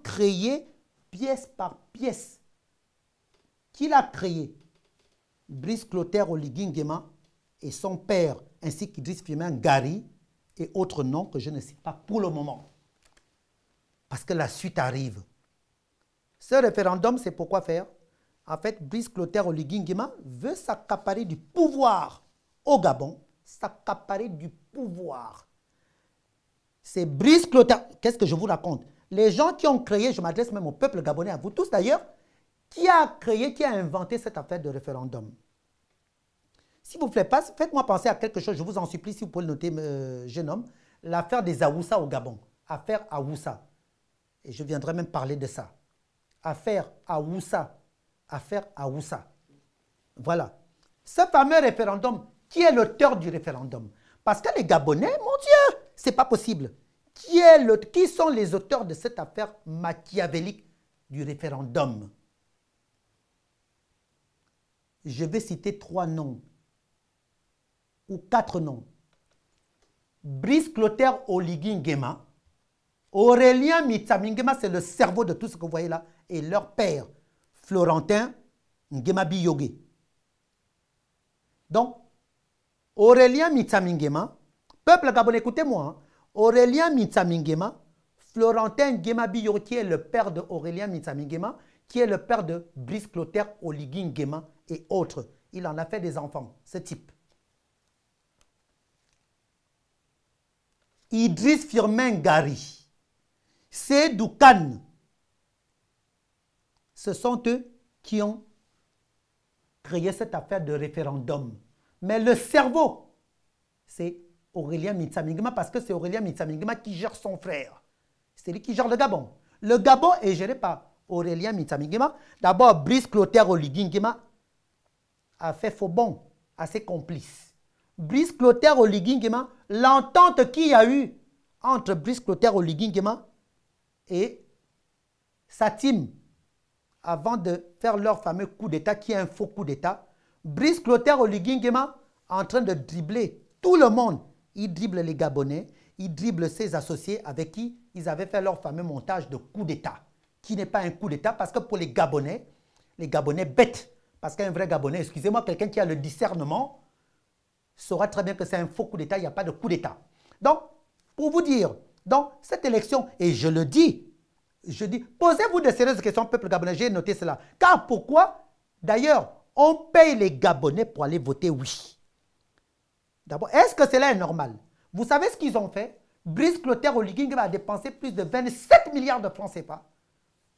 créé pièce par pièce. Qui l'a créé? Brice Clotaire Oligui-Nguema et son père, ainsi qu'Idriss Firmin Ngari et autres noms que je ne sais pas pour le moment. Parce que la suite arrive. Ce référendum, c'est pourquoi faire? En fait, Brice Clotaire Oligui-Nguema veut s'accaparer du pouvoir au Gabon. S'accaparer du pouvoir. C'est Brice Clotaire. Qu'est-ce que je vous raconte? Les gens qui ont créé, je m'adresse même au peuple gabonais, à vous tous d'ailleurs, qui a créé, qui a inventé cette affaire de référendum? S'il vous plaît, faites-moi penser à quelque chose, je vous en supplie, si vous pouvez le noter, jeune homme, l'affaire des Aoussa au Gabon. Affaire Aoussa. Et je viendrai même parler de ça. Affaire Aoussa. Affaire Aoussa. Voilà. Ce fameux référendum, qui est l'auteur du référendum? Parce que les Gabonais, mon Dieu, c'est pas possible. Qui sont les auteurs de cette affaire machiavélique du référendum? Je vais citer 3 noms ou 4 noms. Brice Clotaire Oligui-Nguema, Aurélien Mitsamingema, c'est le cerveau de tout ce que vous voyez là, et leur père, Florentin Nguema Biyoge. Donc, Aurélien Mitsamingema, peuple gabonais, écoutez-moi, hein, Aurélien Mitsamingema, Florentin Nguema Biyoge, qui est le père de Aurélien Mitsamingema, qui est le père de Brice Clotaire Oligui-Nguema et autres. Il en a fait des enfants, ce type. Idriss Firmin Ngari, Seydou Kane, ce sont eux qui ont créé cette affaire de référendum. Mais le cerveau, c'est Aurélien Mitsamingema, parce que c'est Aurélien Mitsamingema qui gère son frère. C'est lui qui gère le Gabon. Le Gabon est géré par Aurélien Mitsamingema. D'abord, Brice Clotaire Oligui-Nguema a fait faux bon à ses complices. Brice Clotaire Oligui-Nguema, l'entente qu'il y a eu entre Brice Clotaire Oligui-Nguema et sa team avant de faire leur fameux coup d'État, qui est un faux coup d'État, Brice Clotaire Oligui-Nguema en train de dribbler tout le monde. Il dribble les Gabonais, il dribble ses associés avec qui ils avaient fait leur fameux montage de coup d'État, qui n'est pas un coup d'État, parce que pour les Gabonais bêtes, parce qu'un vrai Gabonais, excusez-moi, quelqu'un qui a le discernement, saura très bien que c'est un faux coup d'État, il n'y a pas de coup d'État. Donc, pour vous dire, donc, cette élection, et je le dis, posez-vous de sérieuses questions, peuple gabonais, j'ai noté cela. Car pourquoi? D'ailleurs, on paye les Gabonais pour aller voter oui. D'abord, est-ce que cela est normal? Vous savez ce qu'ils ont fait? Brice Clotaire Oligui-Nguema a dépensé plus de 27 milliards de francs CFA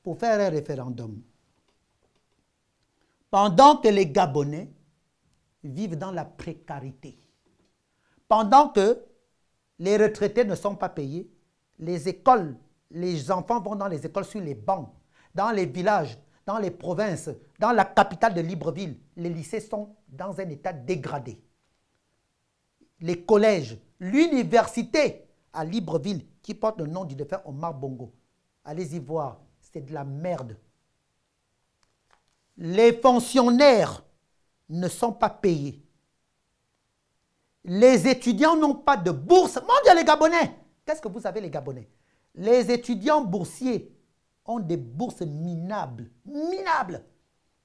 pour faire un référendum. Pendant que les Gabonais vivent dans la précarité. Pendant que les retraités ne sont pas payés, les écoles, les enfants vont dans les écoles sur les bancs, dans les villages, dans les provinces, dans la capitale de Libreville, les lycées sont dans un état dégradé. Les collèges, l'université à Libreville, qui porte le nom du défunt Omar Bongo, Allez-y voir, c'est de la merde. Les fonctionnaires ne sont pas payés. Les étudiants n'ont pas de bourse. Mon Dieu, les Gabonais! Qu'est-ce que vous savez, les Gabonais? Les étudiants boursiers ont des bourses minables. Minables!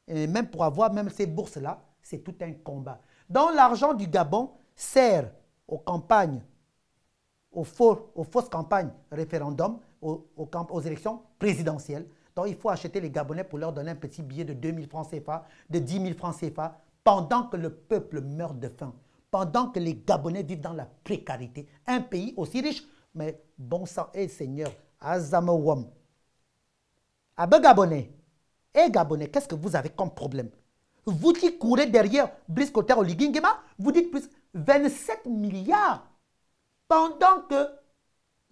Et même pour avoir même ces bourses-là, c'est tout un combat. Donc l'argent du Gabon sert aux campagnes, aux fausses campagnes référendum, aux élections présidentielles. Donc il faut acheter les Gabonais pour leur donner un petit billet de 2000 francs CFA, de 10 000 francs CFA, pendant que le peuple meurt de faim, pendant que les Gabonais vivent dans la précarité. Un pays aussi riche, mais bon sang, et Seigneur, Azamawam. Abe Gabonais, et Gabonais, qu'est-ce que vous avez comme problème? Vous qui courez derrière Brice Clotaire Oligui Nguema, vous dites plus 27 milliards, pendant que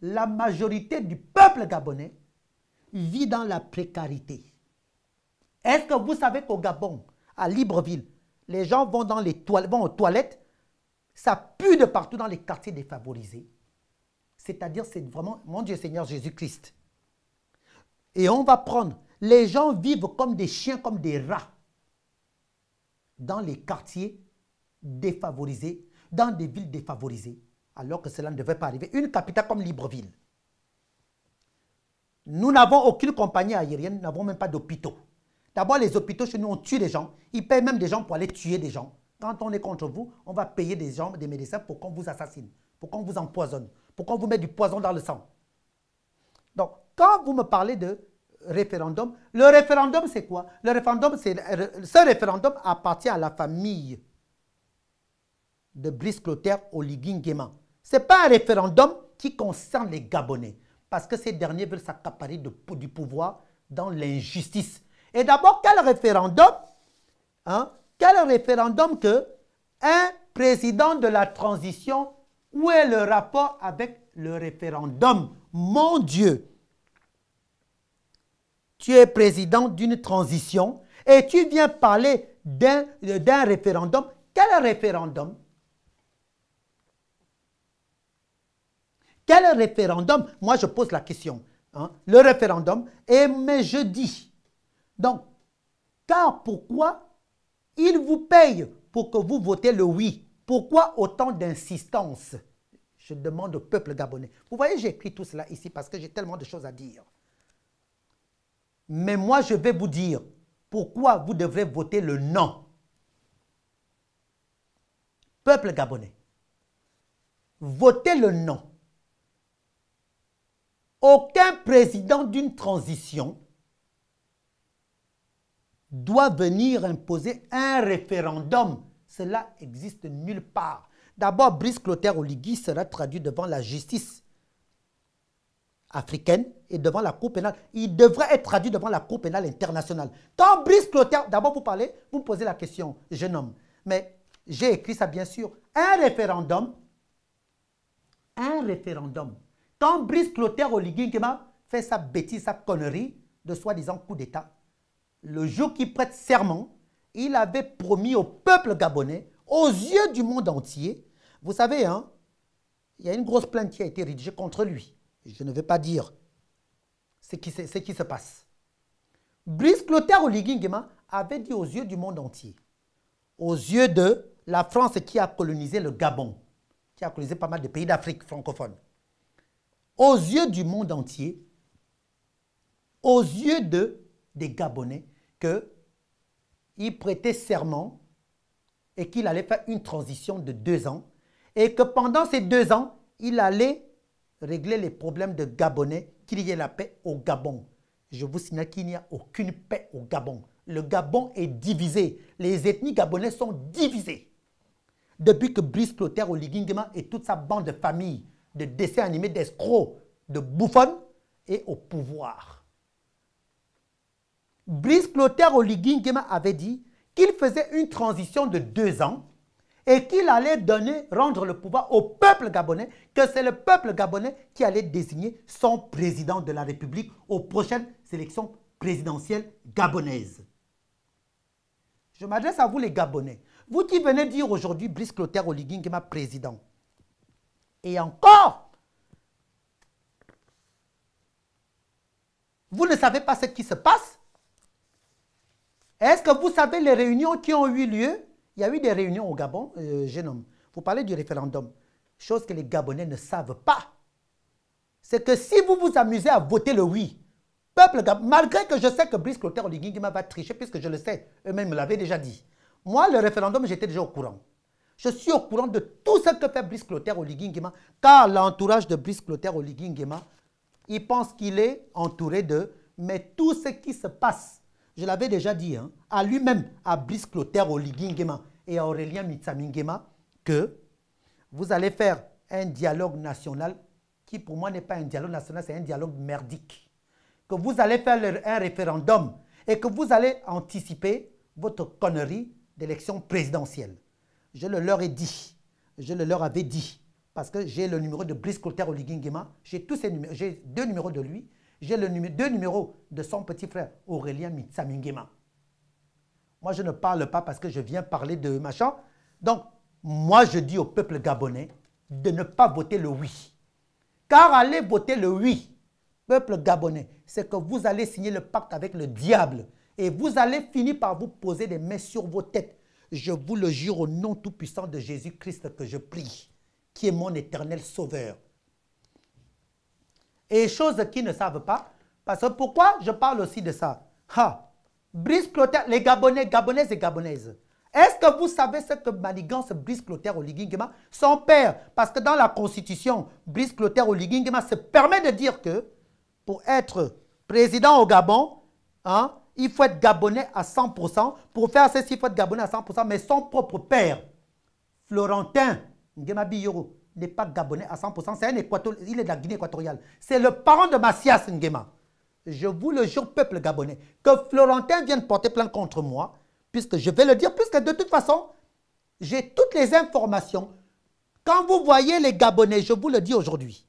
la majorité du peuple gabonais vit dans la précarité. Est-ce que vous savez qu'au Gabon, à Libreville, les gens vont, vont aux toilettes, ça pue de partout dans les quartiers défavorisés. C'est-à-dire, c'est vraiment, mon Dieu Seigneur Jésus-Christ. Et on va prendre, les gens vivent comme des chiens, comme des rats, dans les quartiers défavorisés, dans des villes défavorisées, alors que cela ne devait pas arriver. Une capitale comme Libreville. Nous n'avons aucune compagnie aérienne, nous n'avons même pas d'hôpitaux. D'abord, les hôpitaux chez nous, on tue des gens. Ils payent même des gens pour aller tuer des gens. Quand on est contre vous, on va payer des gens, des médecins pour qu'on vous assassine, pour qu'on vous empoisonne, pour qu'on vous mette du poison dans le sang. Donc, quand vous me parlez de référendum, le référendum, c'est quoi? Le référendum, ce référendum appartient à la famille de Brice Clotaire Oligui Nguema. Ce n'est pas un référendum qui concerne les Gabonais, parce que ces derniers veulent s'accaparer du pouvoir dans l'injustice. Et d'abord, quel référendum? Quel référendum que un président de la transition, où est le rapport avec le référendum? Mon Dieu! Tu es président d'une transition et tu viens parler d'un référendum. Quel référendum? Quel référendum? Moi, je pose la question. Le référendum, mais je dis. Donc, car pourquoi il vous paye pour que vous votez le oui? Pourquoi autant d'insistance? Je demande au peuple gabonais. Vous voyez, j'ai écrit tout cela ici parce que j'ai tellement de choses à dire. Mais moi, je vais vous dire pourquoi vous devrez voter le non. Peuple gabonais, votez le non. Aucun président d'une transition doit venir imposer un référendum. Cela existe nulle part. D'abord, Brice Clotaire Oligui sera traduit devant la justice africaine et devant la Cour pénale. Il devrait être traduit devant la Cour pénale internationale. Quand Brice Clotaire, d'abord vous parlez, vous me posez la question, jeune homme. Mais j'ai écrit ça bien sûr. Un référendum. Quand Brice Clotaire Oligui Nguema fait sa bêtise, sa connerie de soi-disant coup d'État, le jour qu'il prête serment, il avait promis au peuple gabonais, aux yeux du monde entier, vous savez, il y a une grosse plainte qui a été rédigée contre lui. Je ne vais pas dire ce qui se passe. Brice Clotaire Oligui Nguema avait dit aux yeux du monde entier, aux yeux de la France qui a colonisé le Gabon, qui a colonisé pas mal de pays d'Afrique francophone, aux yeux du monde entier, aux yeux des Gabonais, qu'il prêtait serment et qu'il allait faire une transition de 2 ans et que pendant ces 2 ans, il allait régler les problèmes de Gabonais, qu'il y ait la paix au Gabon. Je vous signale qu'il n'y a aucune paix au Gabon. Le Gabon est divisé. Les ethnies gabonais sont divisées. Depuis que Brice Clotaire Oligui Nguema et toute sa bande de famille, de dessins animés, d'escrocs, de bouffons, est au pouvoir. Brice Clotaire Oligui Nguema avait dit qu'il faisait une transition de 2 ans et qu'il allait rendre le pouvoir au peuple gabonais, que c'est le peuple gabonais qui allait désigner son président de la République aux prochaines élections présidentielles gabonaises. Je m'adresse à vous les Gabonais. Vous qui venez dire aujourd'hui Brice Clotaire Oligui Nguema président. Et encore, Vous ne savez pas ce qui se passe? Est-ce que vous savez les réunions qui ont eu lieu? Il y a eu des réunions au Gabon, jeune homme. Vous parlez du référendum. Chose que les Gabonais ne savent pas. C'est que si vous vous amusez à voter le oui, peuple Gabonais, malgré que je sais que Brice Clotaire Oligui Nguema va tricher, puisque je le sais, eux-mêmes me l'avaient déjà dit. Moi, le référendum, j'étais déjà au courant. Je suis au courant de tout ce que fait Brice Clotaire Oligui Nguema, car l'entourage de Brice Clotaire Oligui Nguema, il pense qu'il est entouré d'eux, mais tout ce qui se passe, je l'avais déjà dit, hein, à lui-même, à Brice Clotaire Oligui Nguema et à Aurélien Mitsami Nguema, que vous allez faire un dialogue national qui pour moi n'est pas un dialogue national, c'est un dialogue merdique. Que vous allez faire un référendum et que vous allez anticiper votre connerie d'élection présidentielle. Je le leur ai dit, je le leur avais dit, parce que j'ai le numéro de Brice Clotaire Oligui Nguema, j'ai tous ses numéros, j'ai 2 numéros de lui, j'ai 2 numéros de son petit frère Aurélien Mitsami Nguema. Moi, je ne parle pas parce que je viens parler de machin. Donc, moi, je dis au peuple gabonais de ne pas voter le oui. Car aller voter le oui, peuple gabonais, c'est que vous allez signer le pacte avec le diable et vous allez finir par vous poser des mains sur vos têtes. Je vous le jure au nom tout-puissant de Jésus-Christ que je prie, qui est mon éternel sauveur. Et choses qu'ils ne savent pas, parce que pourquoi je parle aussi de ça? Brice Clotaire, les Gabonais, Gabonaises et Gabonaises. Est-ce que vous savez ce que manigance Brice Clotaire Oligui Nguema, son père, parce que dans la Constitution, Brice Clotaire Oligui Nguema se permet de dire que pour être président au Gabon, hein, il faut être Gabonais à 100%. Pour faire ceci, il faut être Gabonais à 100%. Mais son propre père, Florentin Nguema Biyoro, n'est pas Gabonais à 100%. C'est un Équatorien, il est de la Guinée équatoriale. C'est le parent de Macias Nguema. Je vous le jure, peuple gabonais, que Florentin vienne porter plainte contre moi, puisque je vais le dire, puisque de toute façon, j'ai toutes les informations. Quand vous voyez les Gabonais, je vous le dis aujourd'hui,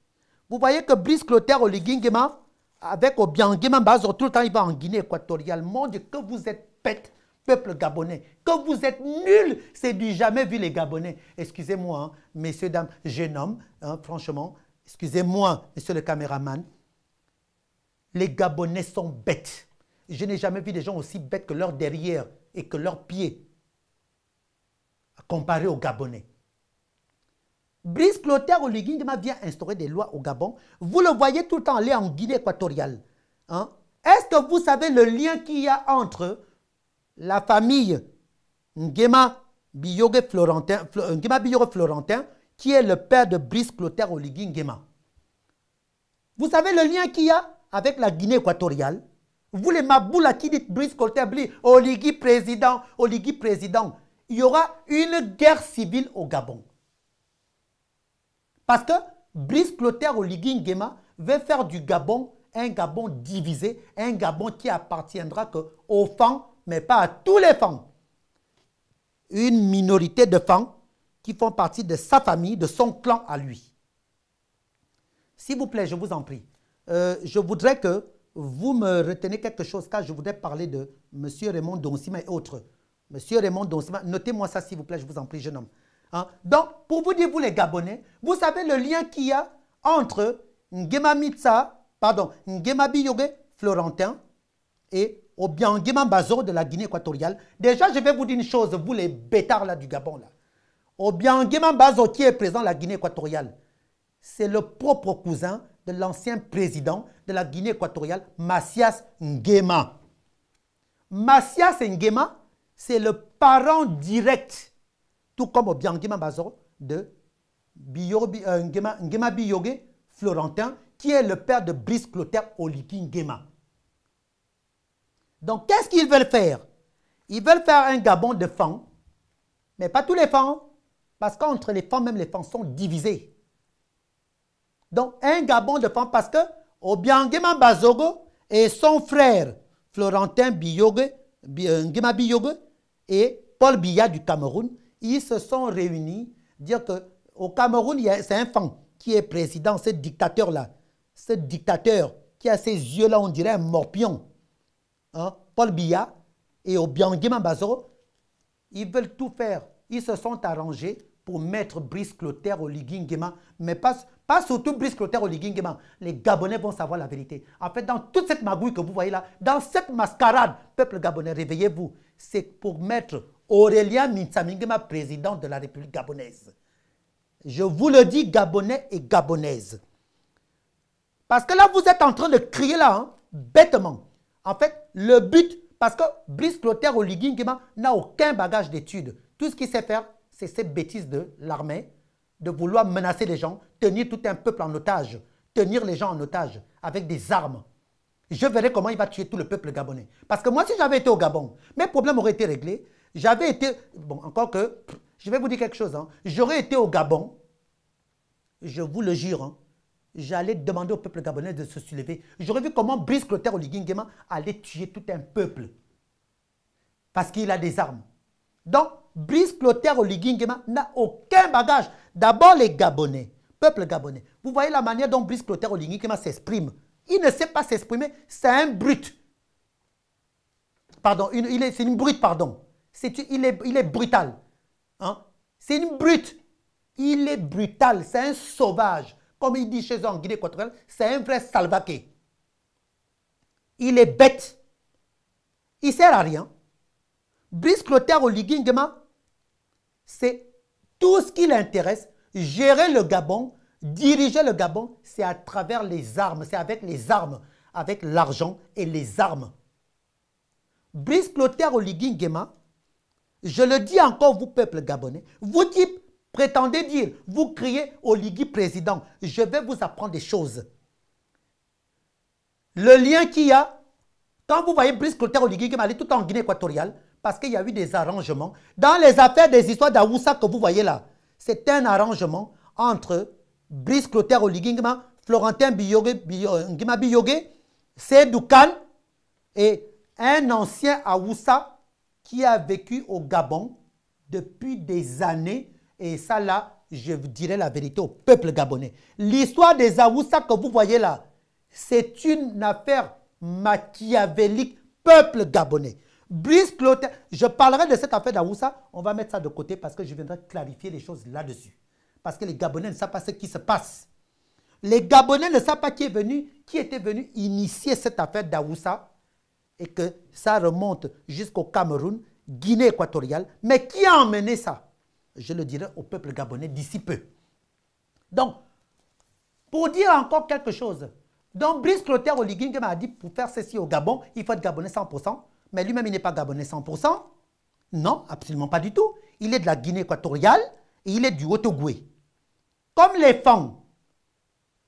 vous voyez que Brice Clotaire Oligui Nguema, avec Obiang Nguema Bazo, tout le temps il va en Guinée équatoriale. Mon Dieu, que vous êtes bêtes, peuple gabonais, que vous êtes nuls, c'est du jamais vu les Gabonais. Excusez-moi, hein, messieurs, dames, jeune homme, hein, franchement, excusez-moi, monsieur le caméraman, les Gabonais sont bêtes. Je n'ai jamais vu des gens aussi bêtes que leur derrière et que leurs pieds, comparé aux Gabonais. Brice Clotaire Oligui Nguema vient instaurer des lois au Gabon. Vous le voyez tout le temps aller en Guinée équatoriale. Hein? Est-ce que vous savez le lien qu'il y a entre la famille Nguema Biyoro Florentin, qui est le père de Brice Clotaire Oligui Nguema? Vous savez le lien qu'il y a avec la Guinée équatoriale? Vous les Maboula qui dites Brice Clotaire Oligui président, Oligui président. Il y aura une guerre civile au Gabon. Parce que Brice Clotaire Oligui Nguema veut faire du Gabon un Gabon divisé, un Gabon qui appartiendra aux femmes, mais pas à tous les femmes. Une minorité de femmes qui font partie de sa famille, de son clan à lui. S'il vous plaît, je vous en prie, je voudrais que vous me retenez quelque chose, car je voudrais parler de M. Raymond Donsima et autres. M. Raymond Donsima, notez-moi ça s'il vous plaît, je vous en prie, jeune homme. Hein? Donc, pour vous dire, vous les Gabonais, vous savez le lien qu'il y a entre Nguema Biyoro Florentin et Obiang Nguema Bazo de la Guinée équatoriale. Déjà, je vais vous dire une chose, vous les bêtards là du Gabon là. Obiang Nguema Bazo qui est présent de la Guinée équatoriale, c'est le propre cousin de l'ancien président de la Guinée équatoriale, Macias Nguema. Macias Nguema, c'est le parent direct, tout comme Obiang Nguema Bazo, de Nguema Biyoro Florentin, qui est le père de Brice Clotaire Oligui Nguema. Donc, qu'est-ce qu'ils veulent faire? Ils veulent faire un Gabon de femmes, mais pas tous les femmes, parce qu'entre les femmes, même les femmes sont divisées. Donc, un Gabon de femmes, parce que Obiang Nguema Bazogo et son frère Florentin Nguema Biyoro et Paul Biya du Cameroun, ils se sont réunis, dire qu'au Cameroun, c'est un fan qui est président, ce dictateur-là, ce dictateur qui a ces yeux-là, on dirait un morpion, hein, Paul Biya et Obiang Nguema Bazo, ils veulent tout faire. Ils se sont arrangés pour mettre Brice Clotaire Oligui Nguema, mais pas pas surtout Brice Clotaire Oligui Nguema, les Gabonais vont savoir la vérité. En fait, dans toute cette magouille que vous voyez là, dans cette mascarade, peuple gabonais, réveillez-vous. C'est pour mettre Aurélien Mintsami Nguema président de la République gabonaise. Je vous le dis, Gabonais et Gabonaises. Parce que là, vous êtes en train de crier là, hein, bêtement. En fait, le but, parce que Brice Clotaire Oligui Nguema n'a aucun bagage d'études. Tout ce qu'il sait faire, c'est ces bêtises de l'armée, de vouloir menacer les gens, tenir tout un peuple en otage, tenir les gens en otage avec des armes. Je verrai comment il va tuer tout le peuple gabonais. Parce que moi, si j'avais été au Gabon, mes problèmes auraient été réglés. J'avais été... Bon, encore que... Je vais vous dire quelque chose. Hein. J'aurais été au Gabon, je vous le jure, hein, j'allais demander au peuple gabonais de se soulever. J'aurais vu comment Brice Clotaire Oligui Nguema allait tuer tout un peuple. Parce qu'il a des armes. Donc, Brice Clotaire Oligui Nguema n'a aucun bagage. D'abord, les Gabonais, peuple gabonais. Vous voyez la manière dont Brice Clotaire Oligui Nguema s'exprime. Il ne sait pas s'exprimer, c'est un brut. Pardon, c'est une brute, pardon. Il est brutal. Hein? C'est une brute. Il est brutal, c'est un sauvage. Comme il dit chez eux en Guinée équatoriale, c'est un vrai salvaqué. Il est bête. Il ne sert à rien. Brice Clotaire Oligui Nguema, c'est tout ce qui l'intéresse. Gérer le Gabon, diriger le Gabon, c'est à travers les armes. C'est avec les armes, avec l'argent et les armes. Brice Clotaire Oligui Nguema, je le dis encore, vous, peuple gabonais, vous qui prétendez dire, vous criez Oligui président, je vais vous apprendre des choses. Le lien qu'il y a, quand vous voyez Brice Clotaire Oligui Nguema aller tout en Guinée équatoriale, parce qu'il y a eu des arrangements, dans les affaires des histoires d'Aoussa que vous voyez là, c'est un arrangement entre Brice Clotaire Oligui Nguema, Florentin Nguema Biyogué, Seydou Kane et un ancien Aoussa qui a vécu au Gabon depuis des années. Et ça là, je vous dirai la vérité au peuple gabonais. L'histoire des Aoussa que vous voyez là, c'est une affaire machiavélique, peuple gabonais. Brice Clotaire, je parlerai de cette affaire d'Aoussa, on va mettre ça de côté parce que je viendrai clarifier les choses là-dessus. Parce que les Gabonais ne savent pas ce qui se passe. Les Gabonais ne savent pas qui était venu initier cette affaire d'Aoussa et que ça remonte jusqu'au Cameroun, Guinée équatoriale. Mais qui a emmené ça? Je le dirai au peuple gabonais d'ici peu. Donc, pour dire encore quelque chose, donc Brice Clotaire Oligui Nguema a dit pour faire ceci au Gabon, il faut être Gabonais 100%. Mais lui-même, il n'est pas Gabonais 100%. Non, absolument pas du tout. Il est de la Guinée équatoriale et il est du Haut-Ogooué. Comme les femmes,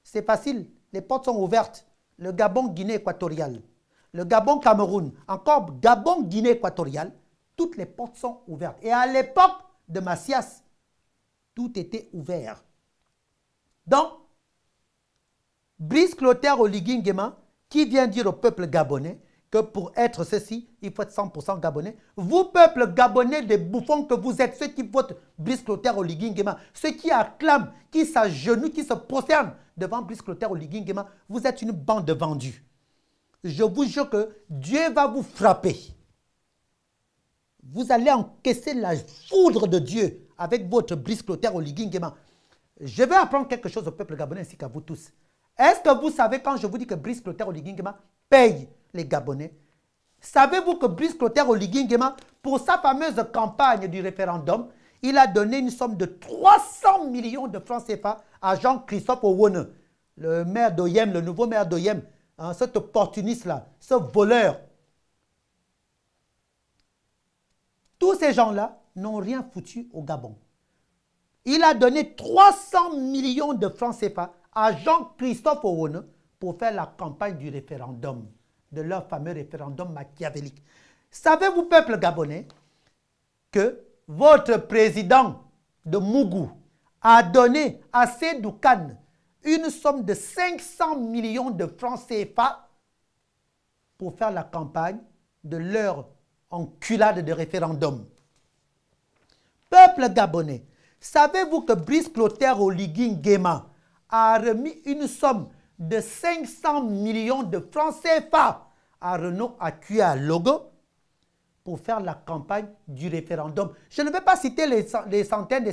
c'est facile, les portes sont ouvertes. Le Gabon, Guinée équatoriale. Le Gabon, Cameroun. Encore Gabon, Guinée équatoriale. Toutes les portes sont ouvertes. Et à l'époque de Macias, tout était ouvert. Donc, Brice Clotaire Oligui Nguema, qui vient dire au peuple gabonais que pour être ceci, il faut être 100% gabonais. Vous, peuple gabonais des bouffons que vous êtes, ceux qui votent Brice Clotaire Oligui Nguema, ceux qui acclament, qui s'agenouillent, qui se prosternent devant Brice Clotaire Oligui Nguema, vous êtes une bande de vendus. Je vous jure que Dieu va vous frapper. Vous allez encaisser la foudre de Dieu avec votre Brice Clotaire Oligui Nguema. Je vais apprendre quelque chose au peuple gabonais ainsi qu'à vous tous. Est-ce que vous savez quand je vous dis que Brice Clotaire Oligui Nguema paye les Gabonais? Savez-vous que Brice Clotaire Oligui Nguema, pour sa fameuse campagne du référendum, il a donné une somme de 300 millions de francs CFA à Jean-Christophe Owone, le maire d'Oyem, le nouveau maire d'Oyem, hein, cet opportuniste-là, ce voleur. Tous ces gens-là n'ont rien foutu au Gabon. Il a donné 300 millions de francs CFA à Jean-Christophe Owone pour faire la campagne du référendum, de leur fameux référendum machiavélique. Savez-vous, peuple gabonais, que votre président de Mougou a donné à Seydou Kane une somme de 500 millions de francs CFA pour faire la campagne de leur enculade de référendum? Peuple gabonais, savez-vous que Brice Clotaire Oligui Nguema a remis une somme de 500 millions de francs CFA à Renault Acquia Logo pour faire la campagne du référendum. Je ne vais pas citer les centaines,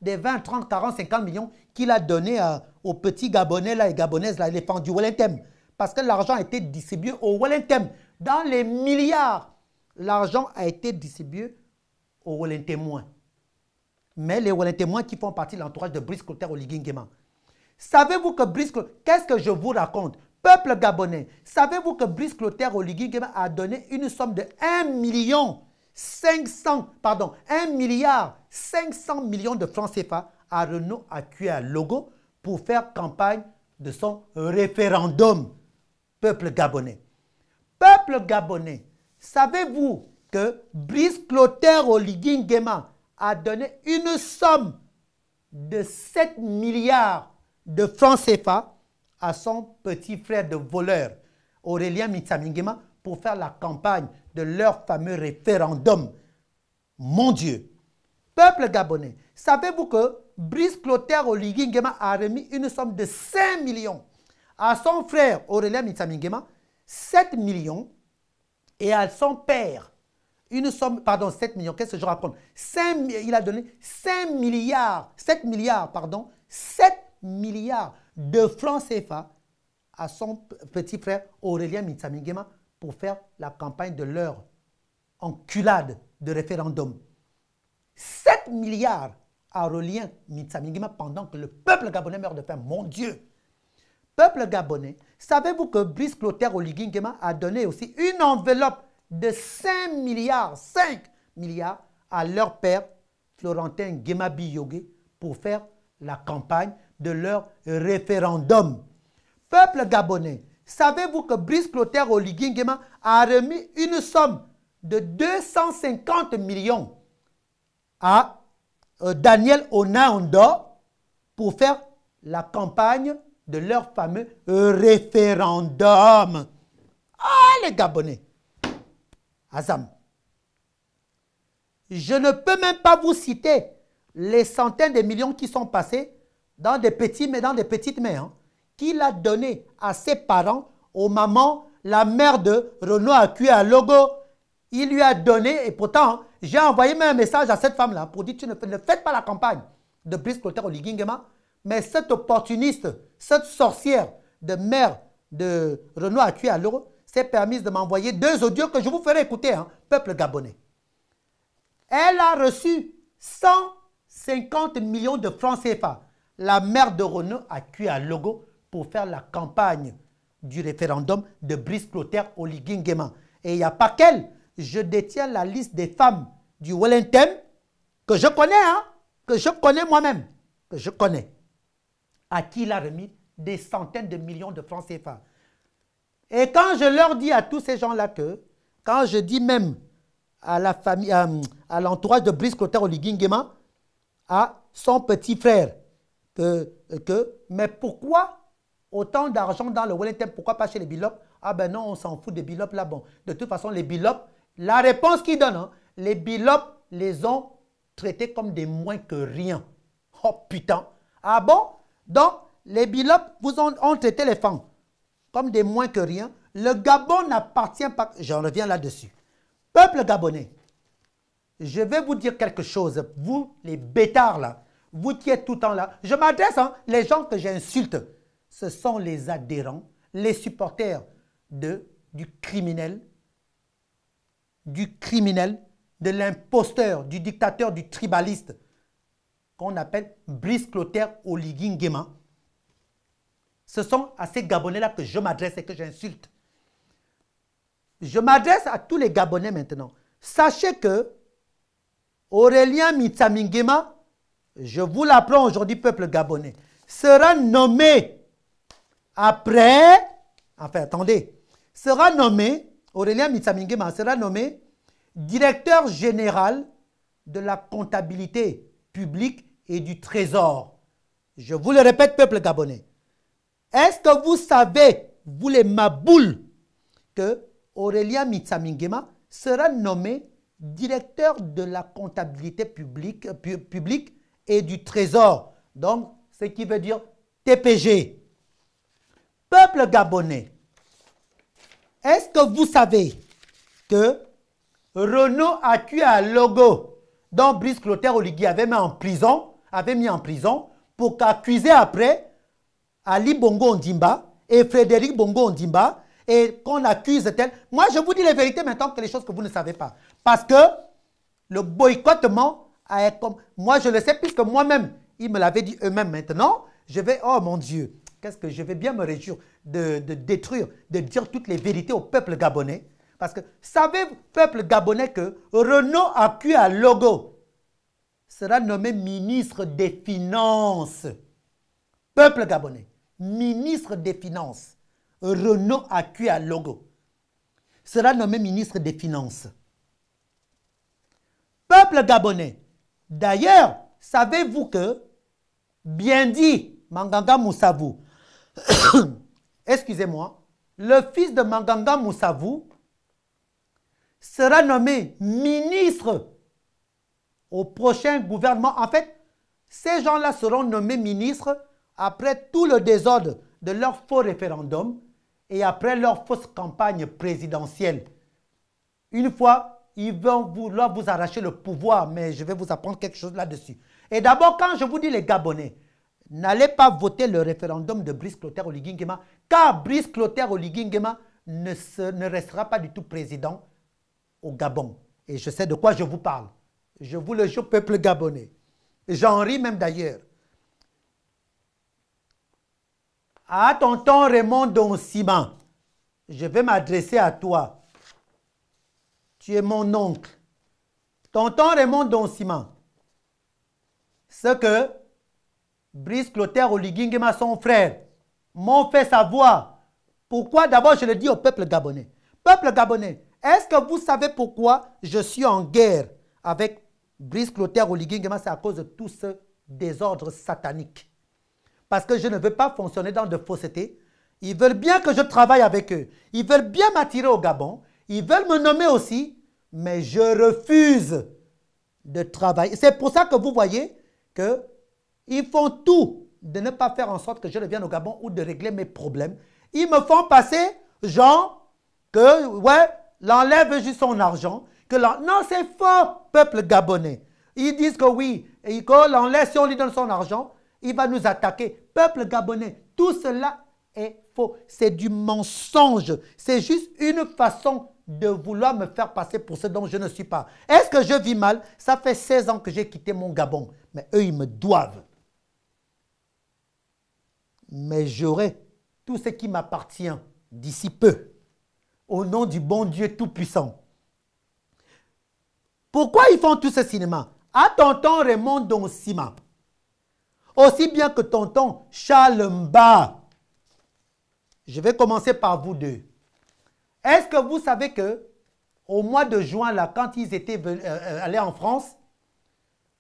des 20, 30, 40, 50 millions qu'il a donné aux petits Gabonais là, et Gabonaises, là, les fans du Wellington. Parce que l'argent a été distribué au Wellington. Dans les milliards, l'argent a été distribué au Wellington. Mais les Wellington qui font partie de l'entourage de Brice Clotaire Oligui Nguema. Savez-vous que Brice Clotaire, qu'est-ce que je vous raconte? Peuple gabonais, savez-vous que Brice Clotaire Oligui Nguema a donné une somme de 1 milliard 500 millions de francs CFA à Renaud Akua-Logo pour faire campagne de son référendum? Peuple gabonais. Peuple gabonais, savez-vous que Brice Clotaire Oligui Nguema a donné une somme de 7 milliards de francs CFA à son petit frère de voleur, Aurélien Mitsami Nguema, pour faire la campagne de leur fameux référendum? Mon Dieu! Peuple gabonais, savez-vous que Brice Clotaire Oligui Nguema a remis une somme de 5 millions à son frère Aurélien Mitsami Nguema, 7 millions, et à son père, une somme, pardon, 7 millions, qu'est-ce que je raconte? Il a donné 7 milliards de francs CFA à son petit frère Aurélien Mitsami Nguema pour faire la campagne de leur enculade de référendum. 7 milliards à Aurélien Mitsami Nguema pendant que le peuple gabonais meurt de faim. Mon Dieu! Peuple gabonais, savez-vous que Brice Clotaire Oligui Nguema a donné aussi une enveloppe de 5 milliards à leur père, Florentin Nguema Biyogué, pour faire la campagne de leur référendum? Peuple gabonais, savez-vous que Brice Clotaire Oligui Nguema a remis une somme de 250 millions à Daniel Onaondo pour faire la campagne de leur fameux référendum? Ah, les Gabonais! Azam. Je ne peux même pas vous citer les centaines de millions qui sont passés dans des petites mains, hein, qu'il a donné à ses parents, aux mamans, la mère de Renaud Akua-Logo. Il lui a donné, et pourtant, j'ai envoyé même un message à cette femme-là pour dire: ne faites pas la campagne de Brice Clotaire Oligui Nguema, mais cette opportuniste, cette sorcière de mère de Renaud Akua-Logo s'est permise de m'envoyer 2 audios que je vous ferai écouter, hein, peuple gabonais. Elle a reçu 150 millions de francs CFA, la mère de Renaud Akua-Logo, pour faire la campagne du référendum de Brice Clotaire Oligui Nguema. Et il n'y a pas qu'elle. Je détiens la liste des femmes du Wellington que je connais, hein, que je connais moi-même, que je connais, à qui il a remis des centaines de millions de francs CFA. Et quand je leur dis à tous ces gens-là que, quand je dis même à la famille, à l'entourage de Brice Clotaire Oligui Nguema, à son petit frère, mais pourquoi autant d'argent dans le Wellington, pourquoi pas chez les Bilop? Ah ben non, on s'en fout des Bilop là. Bon, de toute façon, les Bilop, la réponse qu'ils donnent, hein, les Bilop les ont traités comme des moins que rien. Oh putain! Ah bon? Donc, les Bilop vous ont traité les femmes comme des moins que rien. Le Gabon n'appartient pas... J'en reviens là-dessus. Peuple gabonais, je vais vous dire quelque chose. Vous, les bêtards là, vous qui êtes tout le temps là, je m'adresse, hein, les gens que j'insulte, ce sont les adhérents, les supporters du criminel, de l'imposteur, du dictateur, du tribaliste, qu'on appelle Brice Clotaire Oligui Nguema. Ce sont à ces Gabonais-là que je m'adresse et que j'insulte. Je m'adresse à tous les Gabonais maintenant. Sachez que Aurélien Mitsami Nguema, je vous l'apprends aujourd'hui, peuple gabonais, sera nommé après, enfin attendez, Aurélien Mitsami Nguema sera nommé directeur général de la comptabilité publique et du trésor. Je vous le répète, peuple gabonais. Est-ce que vous savez, vous les maboules, que Aurélien Mitsami Nguema sera nommé directeur de la comptabilité publique et du trésor. Donc, ce qui veut dire TPG. Peuple gabonais, est-ce que vous savez que Renault Acquis-à-Logo, dont Brice Clotaire Oligui avait mis en prison, pour qu'accuser après Ali Bongo Ondimba et Frédéric Bongo Ondimba, et qu'on accuse tel. Moi, je vous dis les vérités maintenant, que les choses que vous ne savez pas. Parce que le boycottement, moi je le sais, puisque moi-même, ils me l'avaient dit eux-mêmes maintenant, je vais, oh mon Dieu, qu'est-ce que je vais bien me réjouir de détruire, de dire toutes les vérités au peuple gabonais. Parce que, savez-vous, peuple gabonais, que Renault Acquis-à-Logo sera nommé ministre des Finances. Peuple gabonais, ministre des Finances. Renault Acquis-à-Logo sera nommé ministre des Finances. Peuple gabonais. D'ailleurs, savez-vous que Biendi Manganga Moussavou, excusez-moi, le fils de Manganga Moussavou sera nommé ministre au prochain gouvernement. En fait, ces gens-là seront nommés ministres après tout le désordre de leur faux référendum et après leur fausse campagne présidentielle. Une fois, ils vont vouloir vous arracher le pouvoir, mais je vais vous apprendre quelque chose là-dessus. Et d'abord, quand je vous dis les Gabonais, n'allez pas voter le référendum de Brice Clotaire Oligui Nguema, car Brice Clotaire Oligui Nguema ne restera pas du tout président au Gabon. Et je sais de quoi je vous parle. Je vous le jure, peuple gabonais. J'en ris même d'ailleurs. À tonton Raymond Donsima, je vais m'adresser à toi. Tu es mon oncle. Tonton Raymond Donsima, ce que Brice Clotaire Oligui Nguema, son frère, m'ont fait savoir. Pourquoi? D'abord, je le dis au peuple gabonais. Peuple gabonais, est-ce que vous savez pourquoi je suis en guerre avec Brice Clotaire Oligui Nguema? C'est à cause de tout ce désordre satanique. Parce que je ne veux pas fonctionner dans de fausseté. Ils veulent bien que je travaille avec eux. Ils veulent bien m'attirer au Gabon. Ils veulent me nommer aussi. Mais je refuse de travailler. C'est pour ça que vous voyez qu'ils font tout de ne pas faire en sorte que je revienne au Gabon ou de régler mes problèmes. Ils me font passer, genre, que, ouais, l'enlève juste son argent. Non, c'est faux, peuple gabonais. Ils disent que oui, et que l'enlève, si on lui donne son argent, il va nous attaquer. Peuple gabonais, tout cela est faux. C'est du mensonge. C'est juste une façon de vouloir me faire passer pour ce dont je ne suis pas. Est-ce que je vis mal? Ça fait 16 ans que j'ai quitté mon Gabon. Mais eux, ils me doivent. Mais j'aurai tout ce qui m'appartient d'ici peu. Au nom du bon Dieu Tout-Puissant. Pourquoi ils font tout ce cinéma? À tonton Raymond Donsima. Aussi bien que tonton Charles Mba. Je vais commencer par vous deux. Est-ce que vous savez que au mois de juin, là, quand ils étaient allés en France,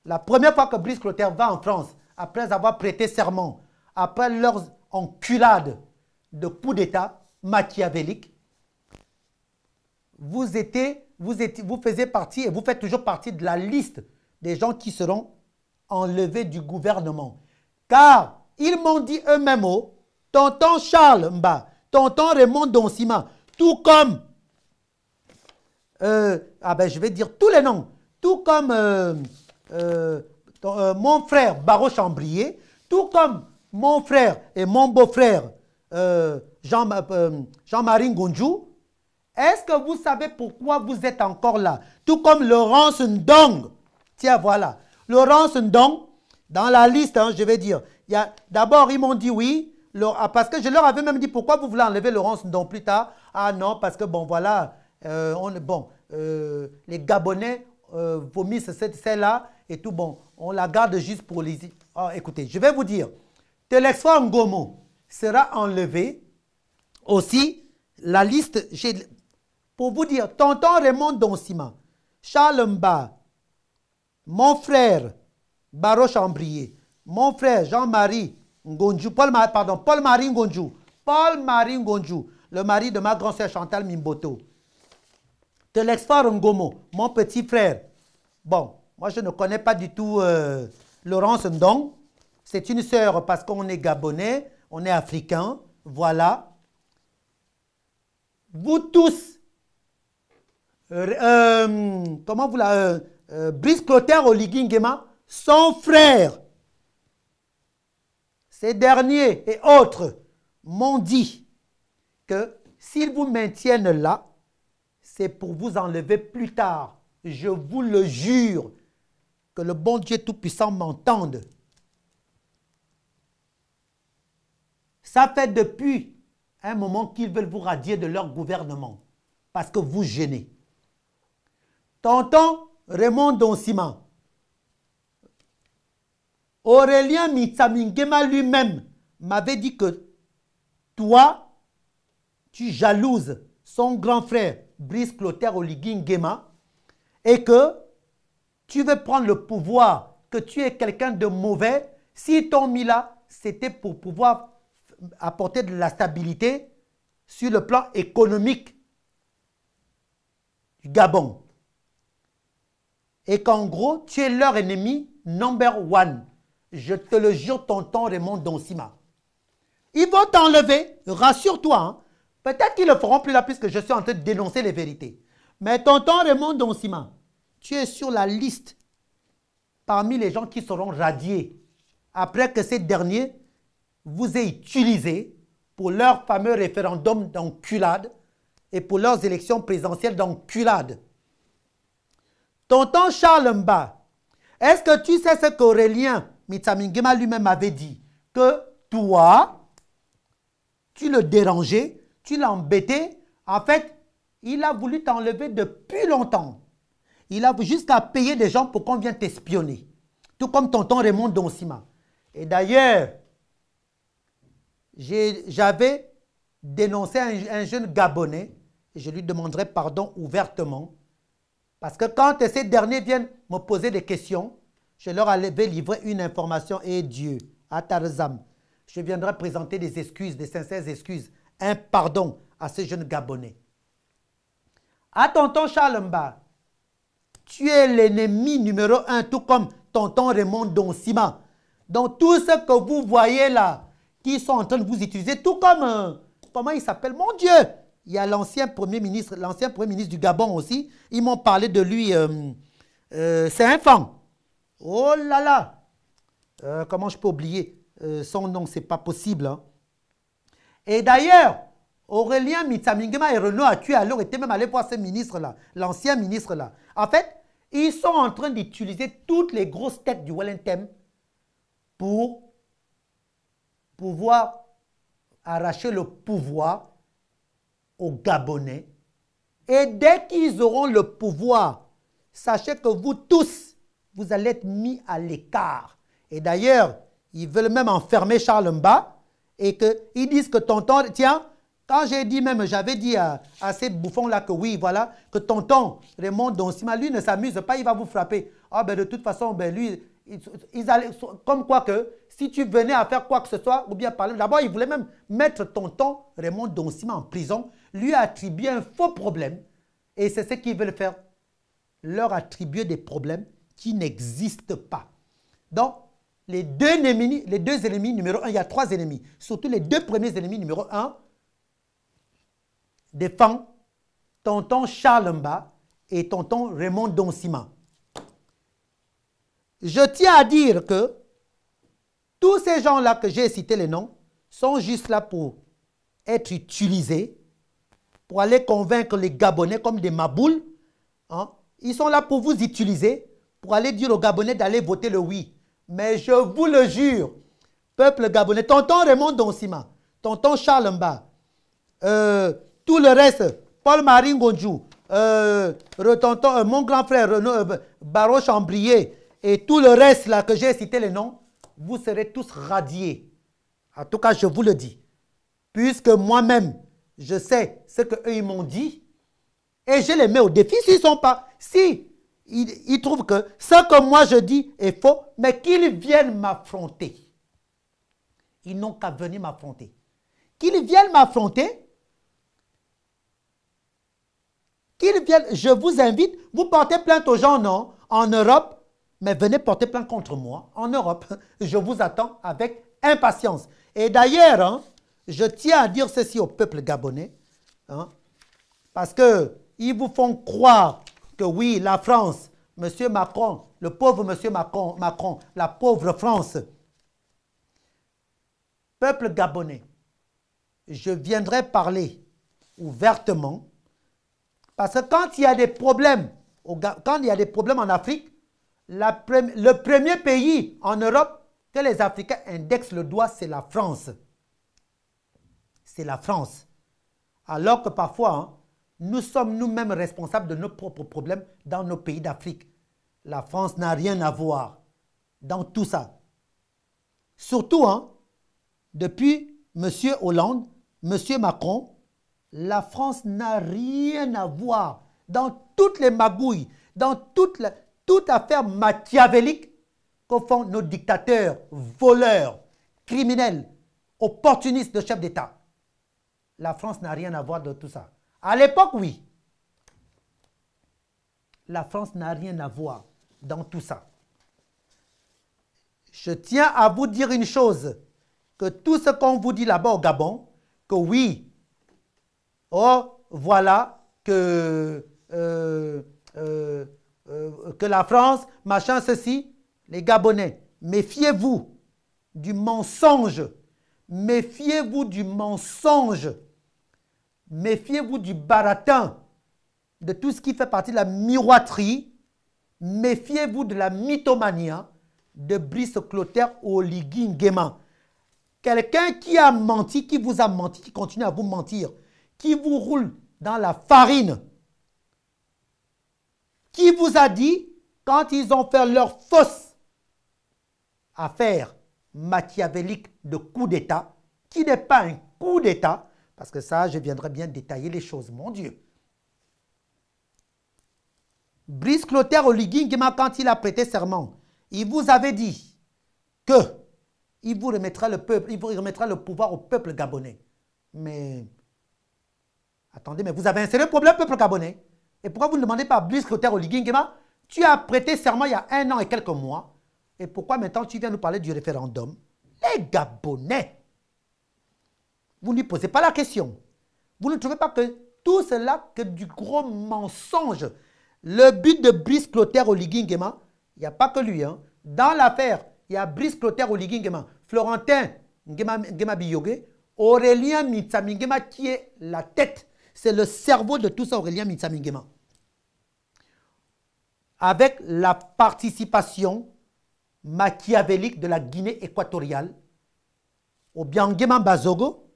la première fois que Brice Clotaire va en France, après avoir prêté serment, après leurs enculades de coup d'État machiavélique, vous faisiez partie et vous faites toujours partie de la liste des gens qui seront enlevés du gouvernement. Car ils m'ont dit eux-mêmes, tonton Charles Mba, tonton Raymond Donsima, tout comme, je vais dire tous les noms, tout comme mon frère Baro Chambrier, tout comme mon frère et mon beau-frère Jean-Marie Ngonjou. Est-ce que vous savez pourquoi vous êtes encore là? Tout comme Laurence Ndong. Tiens, voilà. Laurence Ndong, dans la liste, je vais dire, d'abord, ils m'ont dit oui, parce que je leur avais même dit pourquoi vous voulez enlever Laurence Ndong plus tard. Ah non, parce que bon, voilà, les Gabonais vomissent celle-là et tout, bon, on la garde juste pour les... Oh, écoutez, je vais vous dire, Telexfor Ngomo sera enlevé. Aussi, la liste, pour vous dire, tonton Raymond Donsima, Charles Mba, mon frère Baro Chambrier, mon frère Jean-Marie Ngonjou, Paul-Marie Ngonjou, Paul-Marie Ngonjou, le mari de ma grand-sœur Chantal Mimboto, Telexfor Ngomo, mon petit frère. Bon, moi je ne connais pas du tout Laurence Ndong. C'est une sœur parce qu'on est gabonais, on est africain, voilà. Vous tous, comment vous la... Brice Clotaire Oligui Nguema, son frère. Ces derniers et autres m'ont dit que s'ils vous maintiennent là, c'est pour vous enlever plus tard. Je vous le jure, que le bon Dieu Tout-Puissant m'entende. Ça fait depuis un moment qu'ils veulent vous radier de leur gouvernement parce que vous gênez. Tonton Raymond Donsima, Aurélien Mitsamingema lui-même m'avait dit que toi, tu jalouses son grand frère Brice Clotaire Oligui Nguema et que tu veux prendre le pouvoir, que tu es quelqu'un de mauvais. S'ils t'ont mis là, c'était pour pouvoir apporter de la stabilité sur le plan économique du Gabon. Et qu'en gros, tu es leur ennemi number one. Je te le jure, tonton Raymond Donsima. Ils vont t'enlever, rassure-toi. Hein. Peut-être qu'ils ne le feront plus là puisque je suis en train de dénoncer les vérités. Mais tonton Raymond Donsima, tu es sur la liste parmi les gens qui seront radiés après que ces derniers vous aient utilisé pour leur fameux référendum d'enculade et pour leurs élections présidentielles d'enculade. Tonton Charles Mba, est-ce que tu sais ce qu'Aurélien Mitsamingema lui-même avait dit? Que toi, tu le dérangeais, tu l'embêtais. En fait, il a voulu t'enlever depuis longtemps. Il a jusqu'à payer des gens pour qu'on vienne t'espionner. Tout comme tonton Raymond Donsima. Et d'ailleurs, j'avais dénoncé un jeune Gabonais, et je lui demanderai pardon ouvertement, parce que quand ces derniers viennent me poser des questions, je leur avais livré une information et Dieu, à Tarzam, je viendrai présenter des excuses, des sincères excuses, un pardon à ces jeunes Gabonais. À tonton Charles Mba, tu es l'ennemi numéro un, tout comme tonton Raymond Donsima. Donc tout ce que vous voyez là, qui sont en train de vous utiliser, tout comme, comment il s'appelle, mon Dieu, il y a l'ancien premier ministre du Gabon aussi, ils m'ont parlé de lui, c'est un fan. Oh là là, comment je peux oublier son nom, c'est pas possible. Hein. Et d'ailleurs, Aurélien Mitsamingema et Renaud Atué alors étaient même allés voir ce ministre-là, l'ancien ministre-là. En fait, ils sont en train d'utiliser toutes les grosses têtes du Wellington pour pouvoir arracher le pouvoir aux Gabonais. Et dès qu'ils auront le pouvoir, sachez que vous tous, vous allez être mis à l'écart. Et d'ailleurs, ils veulent même enfermer Charles Mba et qu'ils disent que tonton, tiens, quand j'ai dit même, j'avais dit à ces bouffons-là que oui, voilà, que tonton Raymond Donsima, lui ne s'amuse pas, il va vous frapper. Ah ben de toute façon, ben lui, ils allaient, comme quoi que si tu venais à faire quoi que ce soit, ou bien parler, d'abord il voulait même mettre tonton Raymond Donsima en prison, lui attribuer un faux problème, et c'est ce qu'ils veulent faire, leur attribuer des problèmes qui n'existent pas. Donc, les deux ennemis numéro un, il y a trois ennemis, surtout les deux premiers ennemis numéro un, défend tonton Charles Mba et tonton Raymond Donsima. Je tiens à dire que tous ces gens-là que j'ai cités les noms sont juste là pour être utilisés, pour aller convaincre les Gabonais comme des maboules. Hein? Ils sont là pour vous utiliser, pour aller dire aux Gabonais d'aller voter le oui. Mais je vous le jure, peuple gabonais, tonton Raymond Donsima, tonton Charles Mba, tout le reste, Paul-Marie Ngonjou, mon grand frère Baro Chambrier et tout le reste là que j'ai cité les noms, vous serez tous radiés. En tout cas, je vous le dis. Puisque moi-même, je sais ce qu'eux ils m'ont dit et je les mets au défi s'ils sont pas. Si ils trouvent que ce que moi je dis est faux, mais qu'ils viennent m'affronter. Ils n'ont qu'à venir m'affronter. Qu'ils viennent m'affronter. Qu'ils viennent, je vous invite, vous portez plainte aux gens, non, en Europe, mais venez porter plainte contre moi en Europe. Je vous attends avec impatience. Et d'ailleurs, hein, je tiens à dire ceci au peuple gabonais, hein, parce que ils vous font croire que oui, la France, M. Macron, le pauvre M. Macron, la pauvre France. Peuple gabonais, je viendrai parler ouvertement parce que quand il y a des problèmes, quand il y a des problèmes en Afrique, le premier pays en Europe que les Africains indexent le doigt, c'est la France. C'est la France. Alors que parfois, hein, nous sommes nous-mêmes responsables de nos propres problèmes dans nos pays d'Afrique. La France n'a rien à voir dans tout ça. Surtout, hein, depuis M. Hollande, M. Macron, la France n'a rien à voir dans toutes les magouilles, dans toute affaire machiavélique que font nos dictateurs, voleurs, criminels, opportunistes de chefs d'État. La France n'a rien à voir de tout ça. À l'époque, oui. La France n'a rien à voir dans tout ça. Je tiens à vous dire une chose, que tout ce qu'on vous dit là-bas au Gabon, que oui, oh, voilà, que la France, machin, ceci, les Gabonais, méfiez-vous du mensonge, méfiez-vous du mensonge, méfiez-vous du baratin, de tout ce qui fait partie de la miroiterie, méfiez-vous de la mythomanie de Brice Clotaire Oligui Nguema. Quelqu'un qui a menti, qui vous a menti, qui continue à vous mentir, qui vous roule dans la farine, qui vous a dit, quand ils ont fait leur fausse affaire machiavélique de coup d'État, qui n'est pas un coup d'État, parce que ça, je viendrai bien détailler les choses, mon Dieu. Brice Clotaire Oligui Nguema, quand il a prêté serment, il vous avait dit que il vous remettra le peuple, il vous remettra le pouvoir au peuple gabonais. Mais, attendez, mais vous avez un sérieux problème, peuple gabonais. Et pourquoi vous ne demandez pas à Brice Clotaire Oligui Nguema? Tu as prêté serment il y a 1 an et quelques mois. Et pourquoi maintenant tu viens nous parler du référendum? Les Gabonais, vous ne lui posez pas la question. Vous ne trouvez pas que tout cela que du gros mensonge? Le but de Brice Clotaire Oligui Nguema, il n'y a pas que lui. Hein. Dans l'affaire, il y a Brice Clotaire Oligui Nguema, Florentin Nguema Biyoge, Aurélien Mitsami Nguema qui est la tête. C'est le cerveau de tout ça, Aurélien Mitsami Nguema. Avec la participation machiavélique de la Guinée équatoriale, au Nguema Bazogo,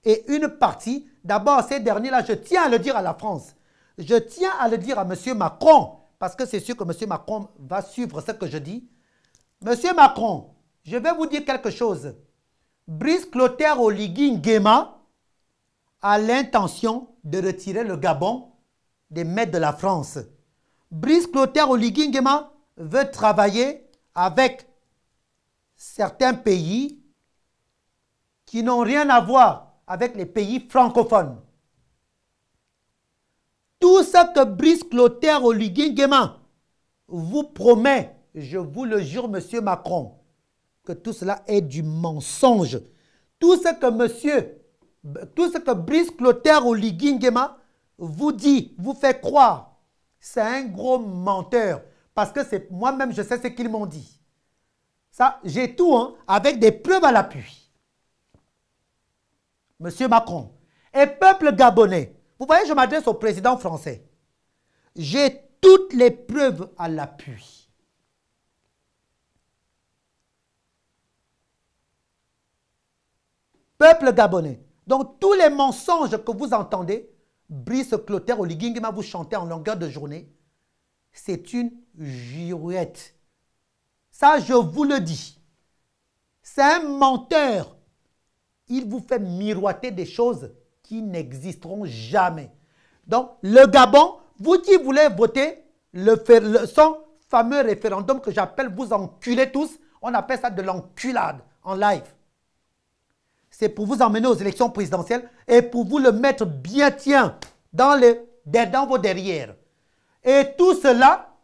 et une partie, d'abord ces derniers-là, je tiens à le dire à la France, je tiens à le dire à M. Macron, parce que c'est sûr que M. Macron va suivre ce que je dis. M. Macron, je vais vous dire quelque chose. Brice Clotaire Oligui Nguema a l'intention de retirer le Gabon des maîtres de la France. Brice Clotaire Oligui Nguema veut travailler avec certains pays qui n'ont rien à voir avec les pays francophones. Tout ce que Brice Clotaire Oligui Nguema vous promet, je vous le jure, monsieur Macron, que tout cela est du mensonge. Tout ce que Brice Clotaire Oligui Nguema vous dit, vous fait croire, c'est un gros menteur. Parce que c'est moi-même, je sais ce qu'ils m'ont dit. Ça, j'ai tout, hein, avec des preuves à l'appui. Monsieur Macron. Et peuple gabonais, vous voyez, je m'adresse au président français. J'ai toutes les preuves à l'appui. Peuple gabonais. Donc, tous les mensonges que vous entendez, Brice Clotaire Oligui Nguema vous chantez en longueur de journée, c'est une girouette. Ça, je vous le dis. C'est un menteur. Il vous fait miroiter des choses qui n'existeront jamais. Donc, le Gabon, vous qui voulez voter son fameux référendum que j'appelle vous enculer tous, on appelle ça de l'enculade en live. C'est pour vous emmener aux élections présidentielles et pour vous le mettre bien tien dans vos derrières. Et tout cela,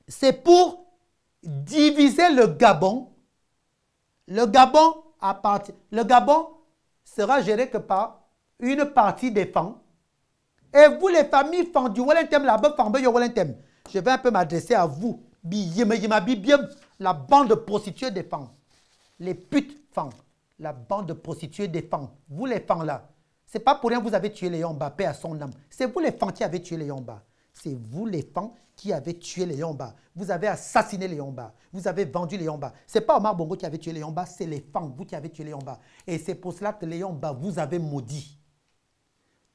c'est pour diviser le Gabon. Le Gabon sera géré que par une partie des femmes Et vous, les familles fan du Wellington, la bonne femme, je vais un peu m'adresser à vous. La bande de prostituées des femmes. Les putes femmes. La bande de prostituées des femmes. Vous, les femmes là. C'est pas pour rien que vous avez tué les Yomba, paix à son âme. C'est vous, les femmes, qui avez tué les Yomba. C'est vous, les femmes, qui avez tué les Yomba. Vous avez assassiné les Yomba. Vous avez vendu les Yomba. Ce n'est pas Omar Bongo qui avait tué les Yomba, c'est les femmes, vous qui avez tué les Yomba. Et c'est pour cela que les Yomba, vous avez maudit.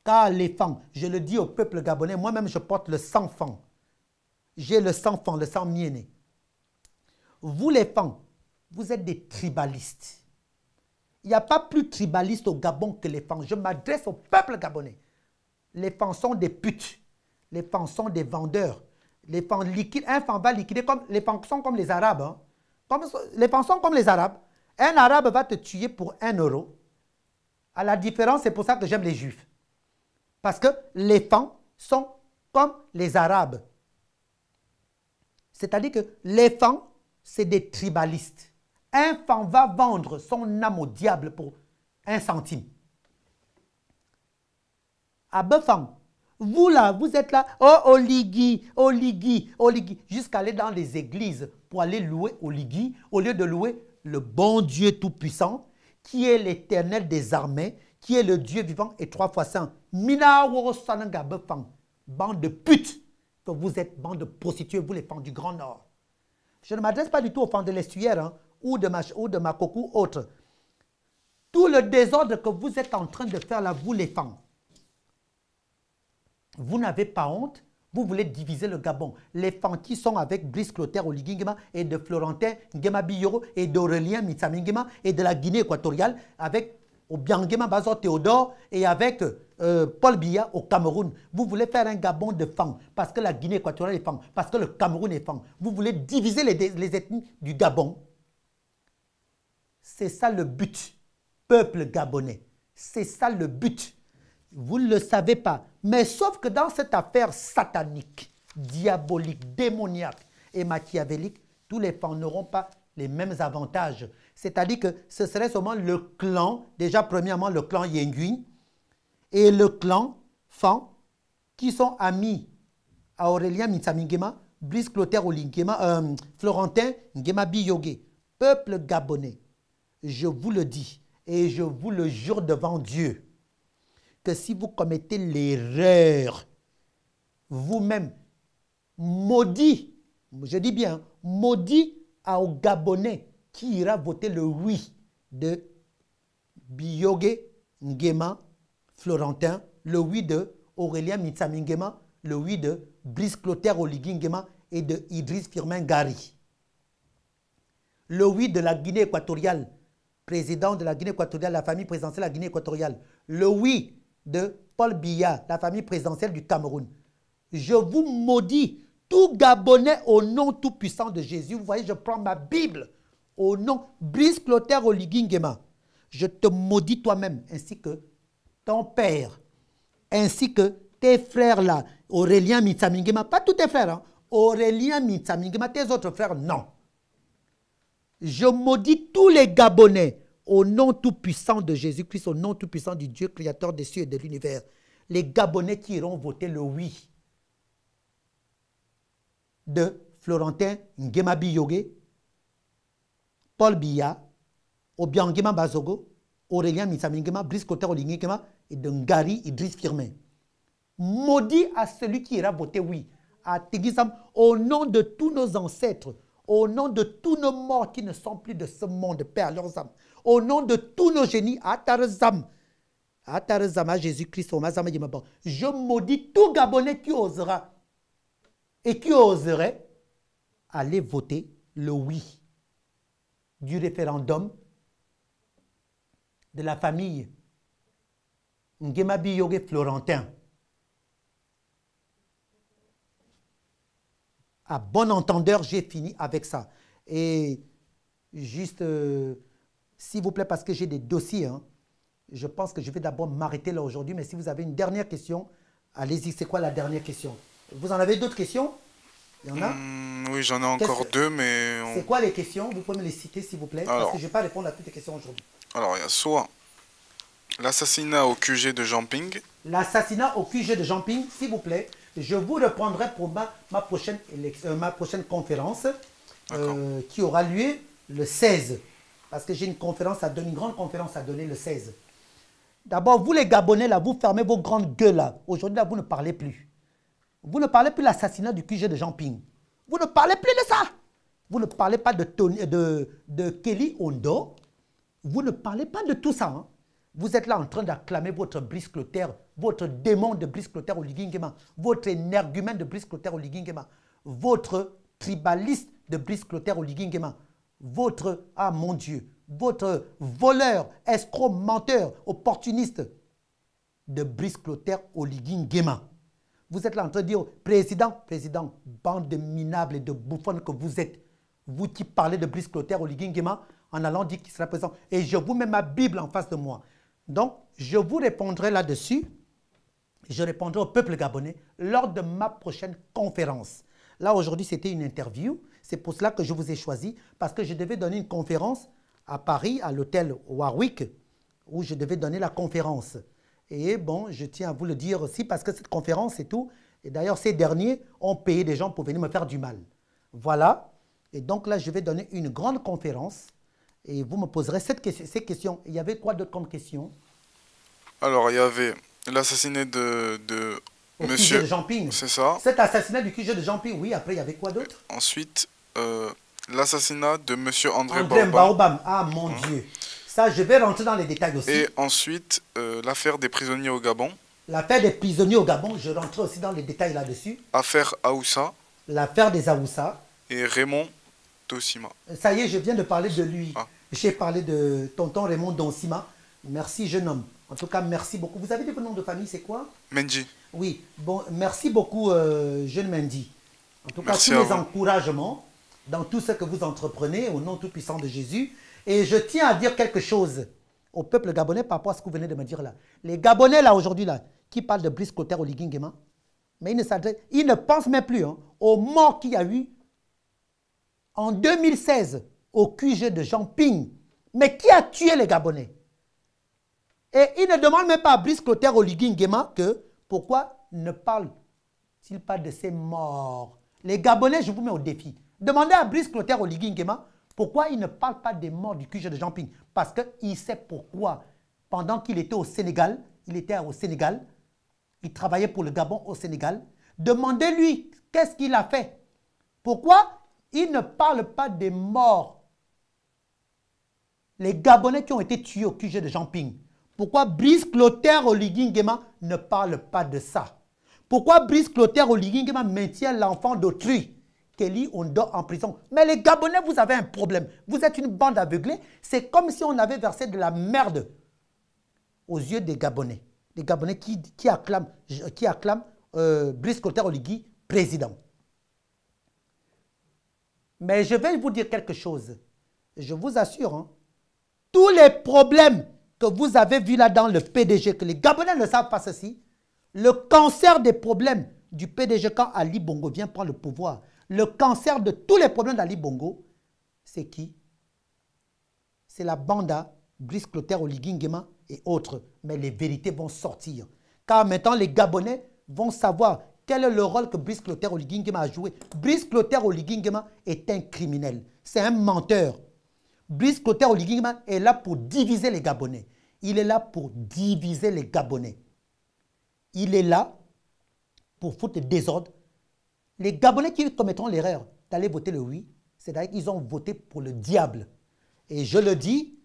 Car les femmes, je le dis au peuple gabonais, moi-même je porte le sang fang. J'ai le sang fang, le sang mienné. Vous les femmes, vous êtes des tribalistes. Il n'y a pas plus tribaliste au Gabon que les femmes. Je m'adresse au peuple gabonais. Les femmes sont des putes. Les femmes sont des vendeurs. Les femmes liquident. Un femme va liquider comme... Les femmes sont comme les Arabes. Hein. Les femmes sont comme les Arabes. Un Arabe va te tuer pour 1 euro. À la différence, c'est pour ça que j'aime les Juifs. Parce que les femmes sont comme les Arabes. C'est-à-dire que les femmes, c'est des tribalistes. Un fan va vendre son âme au diable pour 1 centime. Abefam, vous là, vous êtes là, oh Oligui, Oligui, Oligui, jusqu'à aller dans les églises pour aller louer Oligui, au lieu de louer le bon Dieu Tout-Puissant, qui est l'Éternel des armées, qui est le Dieu vivant et 3 fois saint. Mina woro sananga befam, bande de putes, que vous êtes, bande de prostituées, vous les femmes du Grand Nord. Je ne m'adresse pas du tout aux femmes de l'estuaire, hein, ou de Makoko, autres. Tout le désordre que vous êtes en train de faire là, vous les femmes, vous n'avez pas honte, vous voulez diviser le Gabon. Les femmes qui sont avec Brice Clotaire Oligui et de Florentin Nguema Biyoro et d'Aurélien Mitsamingema et de la Guinée équatoriale avec Obiangema Bazo Théodore et avec Paul Biya au Cameroun. Vous voulez faire un Gabon de femmes parce que la Guinée équatoriale est femme, parce que le Cameroun est femme. Vous voulez diviser les ethnies du Gabon. C'est ça le but, peuple gabonais. C'est ça le but. Vous ne le savez pas. Mais sauf que dans cette affaire satanique, diabolique, démoniaque et machiavélique, tous les femmes n'auront pas les mêmes avantages. C'est-à-dire que ce serait seulement le clan, déjà premièrement le clan Yengui et le clan Fan, qui sont amis à Aurélien Mitsamingema, Brice Clotaire Oligui, Florentin Nguema Biyoge. Peuple gabonais, je vous le dis et je vous le jure devant Dieu, que si vous commettez l'erreur, vous-même, maudit, je dis bien, maudit au Gabonais qui ira voter le oui de Biyoge Nguema Florentin, le oui de Aurélien Mitsamingema, le oui de Brice Clotaire Oligui Nguema et de Idriss Firmin Gari. Le oui de la Guinée équatoriale, président de la Guinée équatoriale, la famille présidentielle de la Guinée équatoriale. Le oui de Paul Biya, la famille présidentielle du Cameroun. Je vous maudis, tout Gabonais au nom tout-puissant de Jésus. Vous voyez, je prends ma Bible au nom Brice Clotaire Oligui Nguema. Je te maudis toi-même, ainsi que ton père, ainsi que tes frères là, Aurélien Mitsamingema, pas tous tes frères, hein? Aurélien Mitsamingema, tes autres frères, non. Je maudis tous les Gabonais au nom tout-puissant de Jésus-Christ, au nom tout-puissant du Dieu créateur des cieux et de l'univers. Les Gabonais qui iront voter le oui de Florentin Nguema Biyoge, Paul Biya, Obiangema Bazogo, Aurélien Mitsamingema, Brice Clotaire Oligui Nguema et de Ngari Idriss Firmin. Maudit à celui qui ira voter oui, à Tegisam, au nom de tous nos ancêtres, au nom de tous nos morts qui ne sont plus de ce monde, Père, leurs âmes, au nom de tous nos génies, à Jésus-Christ, je maudis tout Gabonais qui osera et qui oserait aller voter le oui du référendum de la famille Nguema Biyoge Florentin. À bon entendeur, j'ai fini avec ça. Et juste, s'il vous plaît, parce que j'ai des dossiers, hein, je pense que je vais d'abord m'arrêter là aujourd'hui. Mais si vous avez une dernière question, allez-y. C'est quoi la dernière question? Vous en avez d'autres questions? Il y en a? Oui, j'en ai encore deux, mais... C'est quoi les questions? Vous pouvez me les citer, s'il vous plaît? Alors, parce que je ne vais pas répondre à toutes les questions aujourd'hui. Alors, il y a soit L'assassinat au QG de Jamping. L'assassinat au QG de Jamping, s'il vous plaît, je vous reprendrai pour ma prochaine conférence qui aura lieu le 16. Parce que j'ai une grande conférence à donner le 16. D'abord, vous les Gabonais, là, vous fermez vos grandes gueules, là. Aujourd'hui, là, vous ne parlez plus. Vous ne parlez plus de l'assassinat du QG de Jamping. Vous ne parlez plus de ça. Vous ne parlez pas de Kelly Ondo. Vous ne parlez pas de tout ça. Hein. Vous êtes là en train d'acclamer votre Brice Clotaire, votre démon de Brice Clotaire Oligui-Nguema, votre énergumène de Brice Clotaire Oligui-Nguema, votre tribaliste de Brice Clotaire Oligui-Nguema, votre, ah mon Dieu, votre voleur, escroc, menteur, opportuniste de Brice Clotaire Oligui-Nguema. Vous êtes là en train de dire, président, bande de minables et de bouffons que vous êtes, vous qui parlez de Brice Clotaire Oligui-Nguema en allant dire qu'il sera présent. Et je vous mets ma Bible en face de moi. Donc, je vous répondrai là-dessus. Je répondrai au peuple gabonais lors de ma prochaine conférence. Là, aujourd'hui, c'était une interview. C'est pour cela que je vous ai choisi, parce que je devais donner une conférence à Paris, à l'hôtel Warwick, où je devais donner la conférence. Et bon, je tiens à vous le dire aussi, parce que cette conférence et tout, et d'ailleurs, ces derniers ont payé des gens pour venir me faire du mal. Voilà. Et donc là, je vais donner une grande conférence. Et vous me poserez ces questions. Il y avait quoi d'autre comme question? Alors, il y avait l'assassinat de monsieur... QG de Jamping. C'est ça. Cet assassinat du QG de Jamping, oui. Après, il y avait quoi d'autre? Ensuite, l'assassinat de monsieur André Baobam. Ah, mon Dieu. Ça, je vais rentrer dans les détails aussi. Et ensuite, l'affaire des prisonniers au Gabon. L'affaire des prisonniers au Gabon, je rentrerai aussi dans les détails là-dessus. Affaire Aoussa. L'affaire des Aoussa. Et Raymond Donsima. Ça y est, je viens de parler de lui. Ah. J'ai parlé de tonton Raymond Donsima. Merci, jeune homme. En tout cas, merci beaucoup. Vous avez dit votre nom de famille, c'est quoi? Mendy. Oui. Bon, merci beaucoup, jeune Mendy. En tout cas, merci tous les encouragements dans tout ce que vous entreprenez au nom tout-puissant de Jésus. Et je tiens à dire quelque chose au peuple gabonais par rapport à ce que vous venez de me dire là. Les Gabonais, là, aujourd'hui, là, qui parlent de Brice Clotaire Oligui-Nguema, mais ils ne pensent même plus aux morts qu'il y a eu en 2016 au QG de Jamping. Mais qui a tué les Gabonais? Et ils ne demandent même pas à Brice Clotaire Oligui-Nguema que pourquoi ne parle-t-il pas de ces morts? Les Gabonais, je vous mets au défi. Demandez à Brice Clotaire Oligui-Nguema pourquoi il ne parle pas des morts du QG de Jamping. Parce qu'il sait pourquoi. Pendant qu'il était au Sénégal, il travaillait pour le Gabon au Sénégal. Demandez-lui qu'est-ce qu'il a fait. Pourquoi il ne parle pas des morts? Les Gabonais qui ont été tués au QG de Jamping. Pourquoi Brice Clotaire Oligui-Nguema ne parle pas de ça? Pourquoi Brice Clotaire Oligui-Nguema maintient l'enfant d'autrui? Kelly Ondo en prison. Mais les Gabonais, vous avez un problème. Vous êtes une bande aveuglée. C'est comme si on avait versé de la merde aux yeux des Gabonais. Les Gabonais qui acclament Brice Clotaire Oligui président. Mais je vais vous dire quelque chose. Je vous assure, hein, tous les problèmes que vous avez vus là dans le PDG, que les Gabonais ne savent pas ceci, le cancer des problèmes du PDG quand Ali Bongo vient prendre le pouvoir, le cancer de tous les problèmes d'Ali Bongo, c'est qui? C'est la bande à Brice Clotaire Oligui-Nguema et autres. Mais les vérités vont sortir. Car maintenant, les Gabonais vont savoir quel est le rôle que Brice Clotaire Oligui-Nguema a joué. Brice Clotaire Oligui-Nguema est un criminel. C'est un menteur. Brice Clotaire Oligui-Nguema est là pour diviser les Gabonais. Il est là pour diviser les Gabonais. Il est là pour foutre le désordre. Les Gabonais qui commettront l'erreur d'aller voter le oui, c'est-à-dire qu'ils ont voté pour le diable. Et je le dis,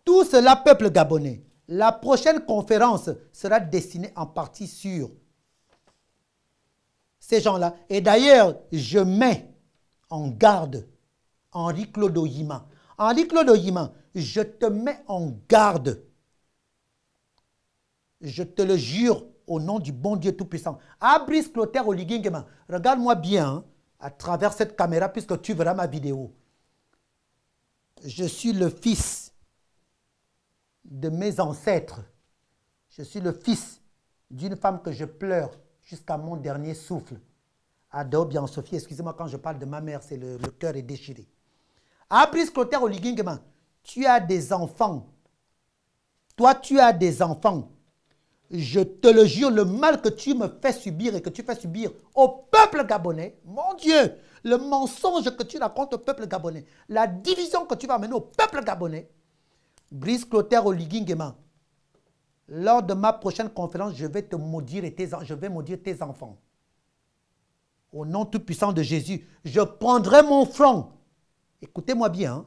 tout cela, peuple gabonais, la prochaine conférence sera destinée en partie sur ces gens-là. Et d'ailleurs, je mets en garde Henri-Claude Oyima. Henri-Claude Oyima, je te mets en garde. Je te le jure au nom du bon Dieu Tout-Puissant. Brice Clotaire Oligui-Nguema, regarde-moi bien hein, à travers cette caméra puisque tu verras ma vidéo. Je suis le fils de mes ancêtres. Je suis le fils d'une femme que je pleure jusqu'à mon dernier souffle. Ado bien Sophie, excusez-moi quand je parle de ma mère, c'est le cœur est déchiré. Brice Clotaire Oligui-Nguema, tu as des enfants Toi, tu as des enfants. Je te le jure, le mal que tu me fais subir et que tu fais subir au peuple gabonais, mon Dieu, le mensonge que tu racontes au peuple gabonais, la division que tu vas amener au peuple gabonais, Brice Clotaire Oligui Nguema, lors de ma prochaine conférence, je vais te maudire et je vais maudire tes enfants. Au nom tout-puissant de Jésus, je prendrai mon front. Écoutez-moi bien, hein,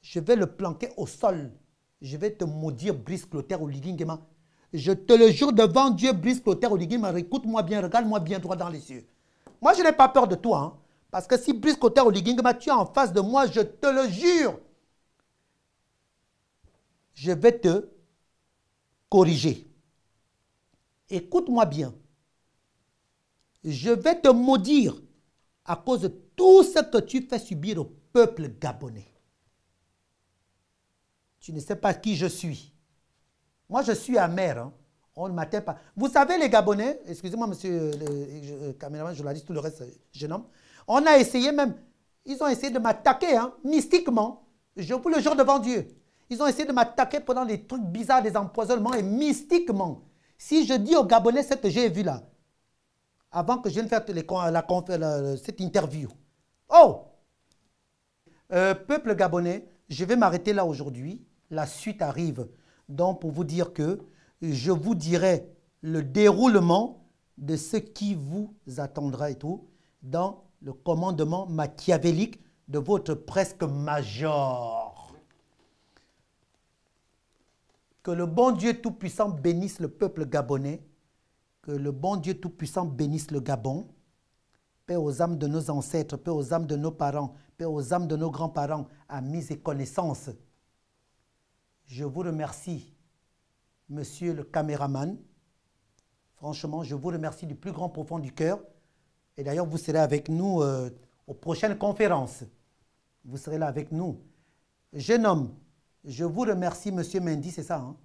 je vais le planquer au sol. Je vais te maudire, Brice Clotaire Oligui Nguema. Je te le jure devant Dieu, Brice Clotaire Oligui Nguema, écoute-moi bien, regarde-moi bien droit dans les yeux. Moi, je n'ai pas peur de toi, hein, parce que si Brice Clotaire Oligui Nguema, tu es en face de moi, je te le jure, je vais te corriger. Écoute-moi bien. Je vais te maudire à cause de tout ce que tu fais subir au peuple gabonais. Tu ne sais pas qui je suis. Moi, je suis amer. Hein. On ne m'atteint pas. Vous savez, les Gabonais, excusez-moi, monsieur le caméraman, journaliste, tout le reste, jeune homme, on a essayé même, ils ont essayé de m'attaquer, hein, mystiquement. Je vous le jure devant Dieu. Ils ont essayé de m'attaquer pendant des trucs bizarres, des empoisonnements, et mystiquement. Si je dis aux Gabonais ce que j'ai vu là, avant que je vienne faire cette interview. Oh! Peuple gabonais, je vais m'arrêter là aujourd'hui. La suite arrive. Donc, pour vous dire que je vous dirai le déroulement de ce qui vous attendra et tout dans le commandement machiavélique de votre presque major. Que le bon Dieu Tout-Puissant bénisse le peuple gabonais. Que le bon Dieu Tout-Puissant bénisse le Gabon. Paix aux âmes de nos ancêtres, paix aux âmes de nos parents, paix aux âmes de nos grands-parents, amis et connaissances. Je vous remercie, monsieur le caméraman. Franchement, je vous remercie du plus grand profond du cœur. Et d'ailleurs, vous serez avec nous aux prochaines conférences. Vous serez là avec nous. Jeune homme, je vous remercie, monsieur Mendy, c'est ça, hein?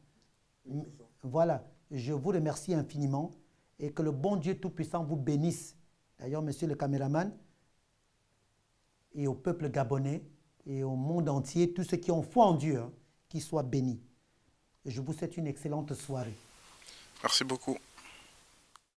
Oui, c'est ça. Voilà, je vous remercie infiniment et que le bon Dieu Tout-Puissant vous bénisse. D'ailleurs, monsieur le caméraman, et au peuple gabonais et au monde entier, tous ceux qui ont foi en Dieu, hein, qu'ils soient bénis. Je vous souhaite une excellente soirée. Merci beaucoup.